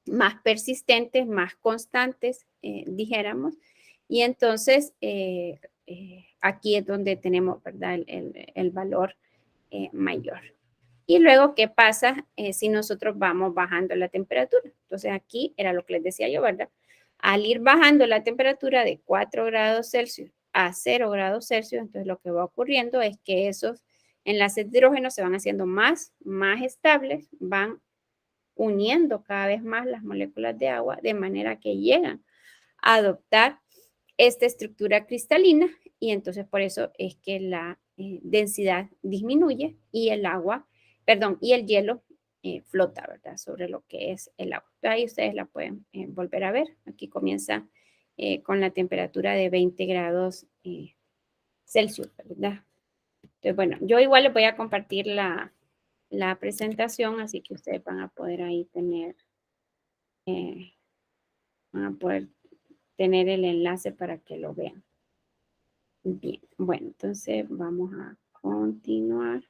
más persistentes, más constantes, dijéramos, y entonces aquí es donde tenemos, ¿verdad? El valor mayor. Y luego, ¿qué pasa si nosotros vamos bajando la temperatura? Entonces, aquí era lo que les decía yo, ¿verdad? Al ir bajando la temperatura de 4 grados Celsius a 0 grados Celsius, entonces lo que va ocurriendo es que esos enlaces de hidrógeno se van haciendo más estables, van uniendo cada vez más las moléculas de agua de manera que llegan a adoptar esta estructura cristalina y entonces por eso es que la densidad disminuye y el agua, perdón, y el hielo flota, ¿verdad? Sobre lo que es el agua. Ahí ustedes la pueden volver a ver. Aquí comienza con la temperatura de 20 grados Celsius, ¿verdad? Entonces, bueno, yo igual les voy a compartir la presentación, así que ustedes van a poder ahí tener, van a poder tener el enlace para que lo vean. Bien, bueno, entonces vamos a continuar.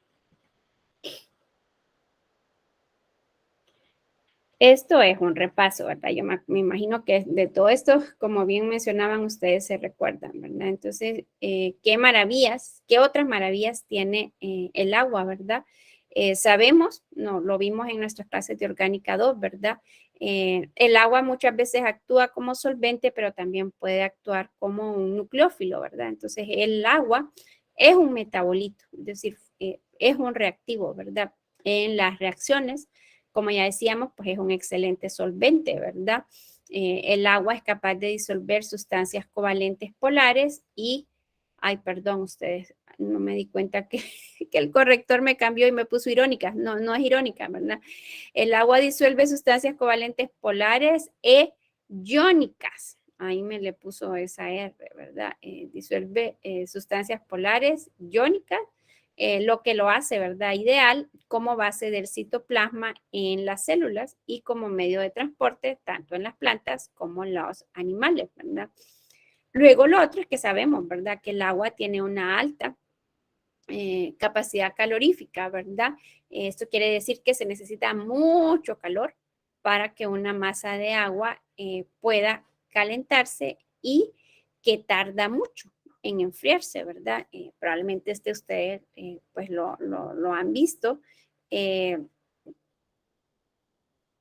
Esto es un repaso, ¿verdad? Yo me imagino que de todo esto, como bien mencionaban, ustedes se recuerdan, ¿verdad? Entonces, ¿qué maravillas, qué otras maravillas tiene el agua, ¿verdad? Sabemos, no, lo vimos en nuestras clases de Orgánica 2, ¿verdad? El agua muchas veces actúa como solvente, pero también puede actuar como un nucleófilo, ¿verdad? Entonces, el agua es un metabolito, es decir, es un reactivo, ¿verdad? En las reacciones, como ya decíamos, pues es un excelente solvente, ¿verdad? El agua es capaz de disolver sustancias covalentes polares y, ay, perdón, ustedes, no me di cuenta que, que el corrector me cambió y me puso irónica. No, no es irónica, ¿verdad? El agua disuelve sustancias covalentes polares e iónicas. Ahí me le puso esa R, ¿verdad? Disuelve sustancias polares iónicas, lo que lo hace, ¿verdad? Ideal como base del citoplasma en las células y como medio de transporte tanto en las plantas como en los animales, ¿verdad? Luego lo otro es que sabemos, ¿verdad? Que el agua tiene una alta capacidad calorífica, ¿verdad? Esto quiere decir que se necesita mucho calor para que una masa de agua pueda calentarse y que tarda mucho en enfriarse, ¿verdad? Probablemente ustedes pues lo han visto.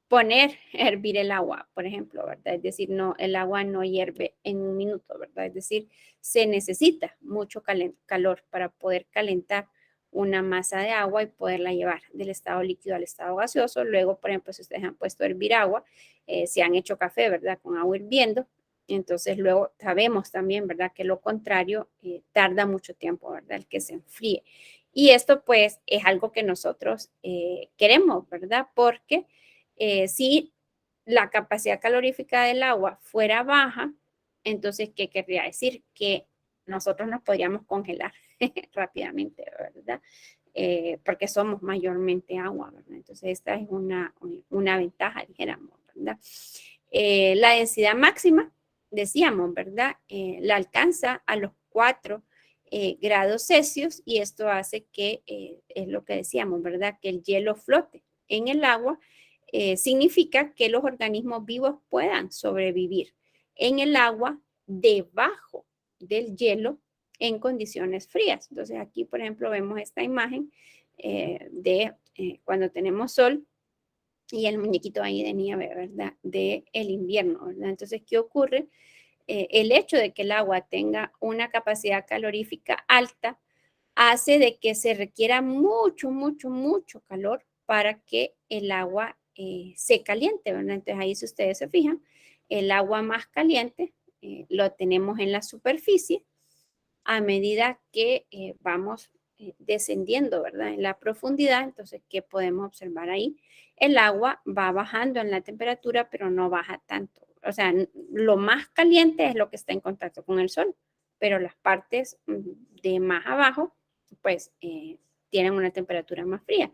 Poner a hervir el agua, por ejemplo, ¿verdad? Es decir, no, el agua no hierve en un minuto, ¿verdad? Es decir, se necesita mucho calor para poder calentar una masa de agua y poderla llevar del estado líquido al estado gaseoso. Luego, por ejemplo, si ustedes han puesto a hervir agua, si han hecho café, ¿verdad? Con agua hirviendo, entonces luego sabemos también, ¿verdad? Que lo contrario tarda mucho tiempo, ¿verdad? El que se enfríe. Y esto pues es algo que nosotros queremos, ¿verdad? Porque si la capacidad calorífica del agua fuera baja, entonces, ¿qué querría decir? Que nosotros nos podríamos congelar rápidamente, ¿verdad? Porque somos mayormente agua, ¿verdad? Entonces, esta es una ventaja, dijéramos, ¿verdad? La densidad máxima, decíamos, ¿verdad? La alcanza a los 4 grados Celsius y esto hace que, es lo que decíamos, ¿verdad? Que el hielo flote en el agua. Significa que los organismos vivos puedan sobrevivir en el agua debajo del hielo en condiciones frías. Entonces aquí, por ejemplo, vemos esta imagen de cuando tenemos sol y el muñequito ahí de nieve, ¿verdad? De el invierno, ¿verdad? Entonces, ¿qué ocurre? El hecho de que el agua tenga una capacidad calorífica alta hace de que se requiera mucho, mucho, mucho calor para que el agua se caliente, ¿verdad? Entonces ahí si ustedes se fijan, el agua más caliente lo tenemos en la superficie a medida que vamos descendiendo, ¿verdad? En la profundidad, entonces, ¿qué podemos observar ahí? El agua va bajando en la temperatura, pero no baja tanto. O sea, lo más caliente es lo que está en contacto con el sol, pero las partes de más abajo, pues, tienen una temperatura más fría.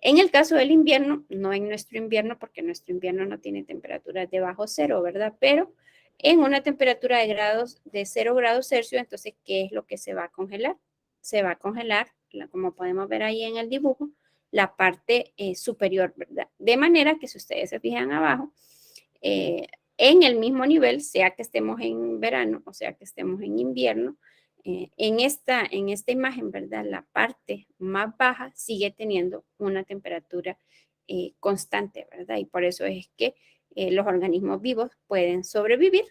En el caso del invierno, no en nuestro invierno, porque nuestro invierno no tiene temperaturas debajo cero, ¿verdad? Pero en una temperatura de 0 grados Celsius, entonces, ¿qué es lo que se va a congelar? Se va a congelar, como podemos ver ahí en el dibujo, la parte superior, ¿verdad? De manera que si ustedes se fijan abajo, en el mismo nivel, sea que estemos en verano o sea que estemos en invierno, en esta imagen, ¿verdad? La parte más baja sigue teniendo una temperatura constante, ¿verdad? Y por eso es que los organismos vivos pueden sobrevivir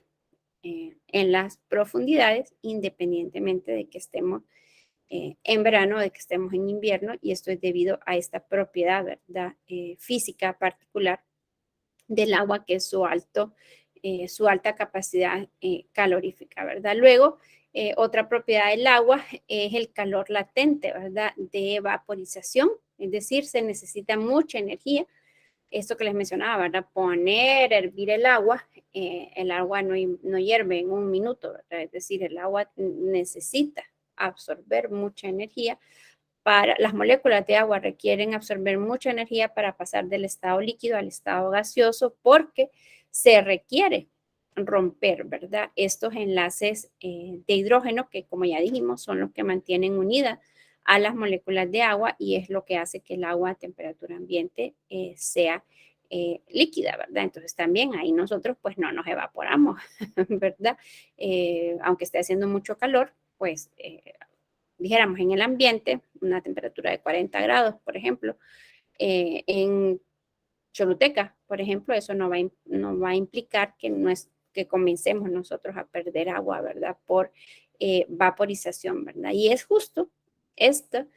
en las profundidades independientemente de que estemos en verano o de que estemos en invierno, y esto es debido a esta propiedad, ¿verdad? Física particular del agua, que es su alta capacidad calorífica, ¿verdad? Luego, otra propiedad del agua es el calor latente, ¿verdad? De vaporización, es decir, se necesita mucha energía. Esto que les mencionaba, ¿verdad? Poner, hervir el agua no hierve en un minuto, ¿verdad? Es decir, el agua necesita absorber mucha energía. Las moléculas de agua requieren absorber mucha energía para pasar del estado líquido al estado gaseoso, porque se requiere romper, ¿verdad? Estos enlaces de hidrógeno que, como ya dijimos, son los que mantienen unidas a las moléculas de agua y es lo que hace que el agua a temperatura ambiente sea líquida, ¿verdad? Entonces también ahí nosotros pues no nos evaporamos, ¿verdad? Aunque esté haciendo mucho calor, pues dijéramos en el ambiente, una temperatura de 40 grados, por ejemplo, en Choluteca, por ejemplo, eso no va a implicar que comencemos nosotros a perder agua, ¿verdad? Por vaporización, ¿verdad? Y es justo esta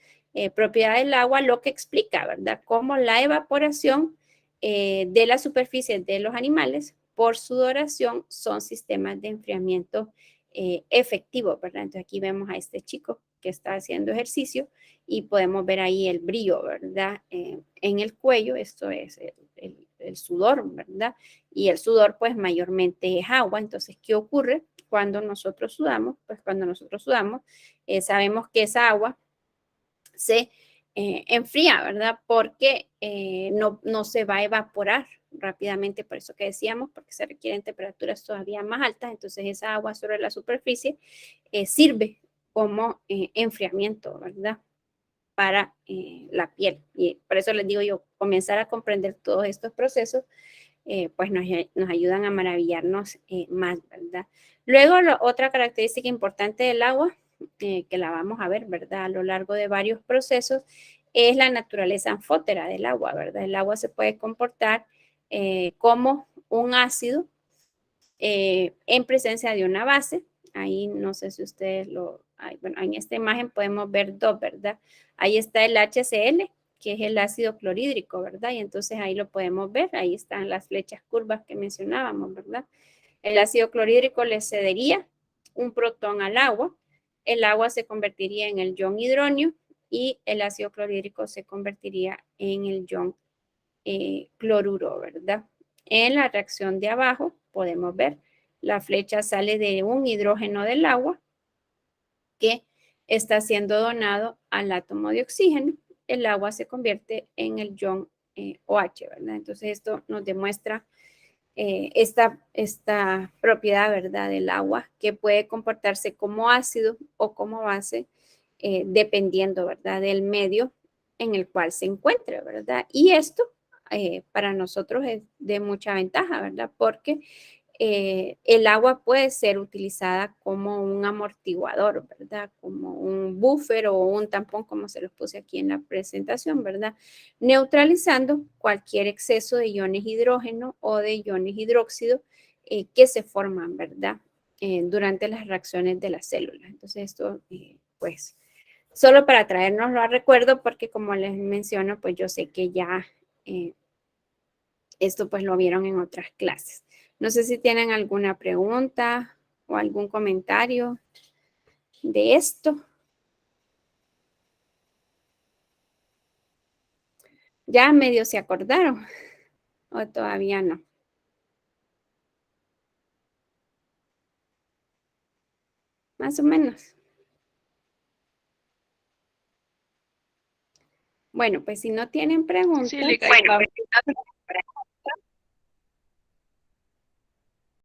propiedad del agua lo que explica, ¿verdad? Cómo la evaporación de la superficie de los animales por sudoración son sistemas de enfriamiento efectivos, ¿verdad? Entonces aquí vemos a este chico que está haciendo ejercicio y podemos ver ahí el brillo, ¿verdad? En el cuello, esto es el sudor, ¿verdad? Y el sudor pues mayormente es agua. Entonces, ¿qué ocurre cuando nosotros sudamos? Pues cuando nosotros sudamos, sabemos que esa agua se enfría, ¿verdad? Porque no se va a evaporar rápidamente, por eso que decíamos, porque se requieren temperaturas todavía más altas, entonces esa agua sobre la superficie sirve como enfriamiento, ¿verdad? Para la piel. Y por eso les digo yo, comenzar a comprender todos estos procesos, pues nos ayudan a maravillarnos más, ¿verdad? Luego, otra característica importante del agua, que la vamos a ver, ¿verdad? A lo largo de varios procesos, es la naturaleza anfótera del agua, ¿verdad? El agua se puede comportar como un ácido en presencia de una base. Ahí no sé si ustedes bueno, en esta imagen podemos ver dos, ¿verdad? Ahí está el HCl, que es el ácido clorhídrico, ¿verdad? Y entonces ahí lo podemos ver, ahí están las flechas curvas que mencionábamos, ¿verdad? El ácido clorhídrico le cedería un protón al agua, el agua se convertiría en el ion hidronio y el ácido clorhídrico se convertiría en el ion cloruro, ¿verdad? En la reacción de abajo podemos ver la flecha sale de un hidrógeno del agua que está siendo donado al átomo de oxígeno. El agua se convierte en el ion OH, ¿verdad? Entonces esto nos demuestra esta propiedad, ¿verdad? Del agua que puede comportarse como ácido o como base dependiendo, ¿verdad? Del medio en el cual se encuentre, ¿verdad? Y esto para nosotros es de mucha ventaja, ¿verdad? Porque el agua puede ser utilizada como un amortiguador, ¿verdad? Como un buffer o un tampón, como se los puse aquí en la presentación, ¿verdad? Neutralizando cualquier exceso de iones hidrógeno o de iones hidróxido que se forman, ¿verdad? Durante las reacciones de las células. Entonces esto, pues, solo para traernoslo a recuerdo, porque como les menciono, pues yo sé que ya esto pues lo vieron en otras clases. No sé si tienen alguna pregunta o algún comentario de esto. ¿Ya medio se acordaron o todavía no? Más o menos. Bueno, pues si no tienen preguntas. Sí, Lica,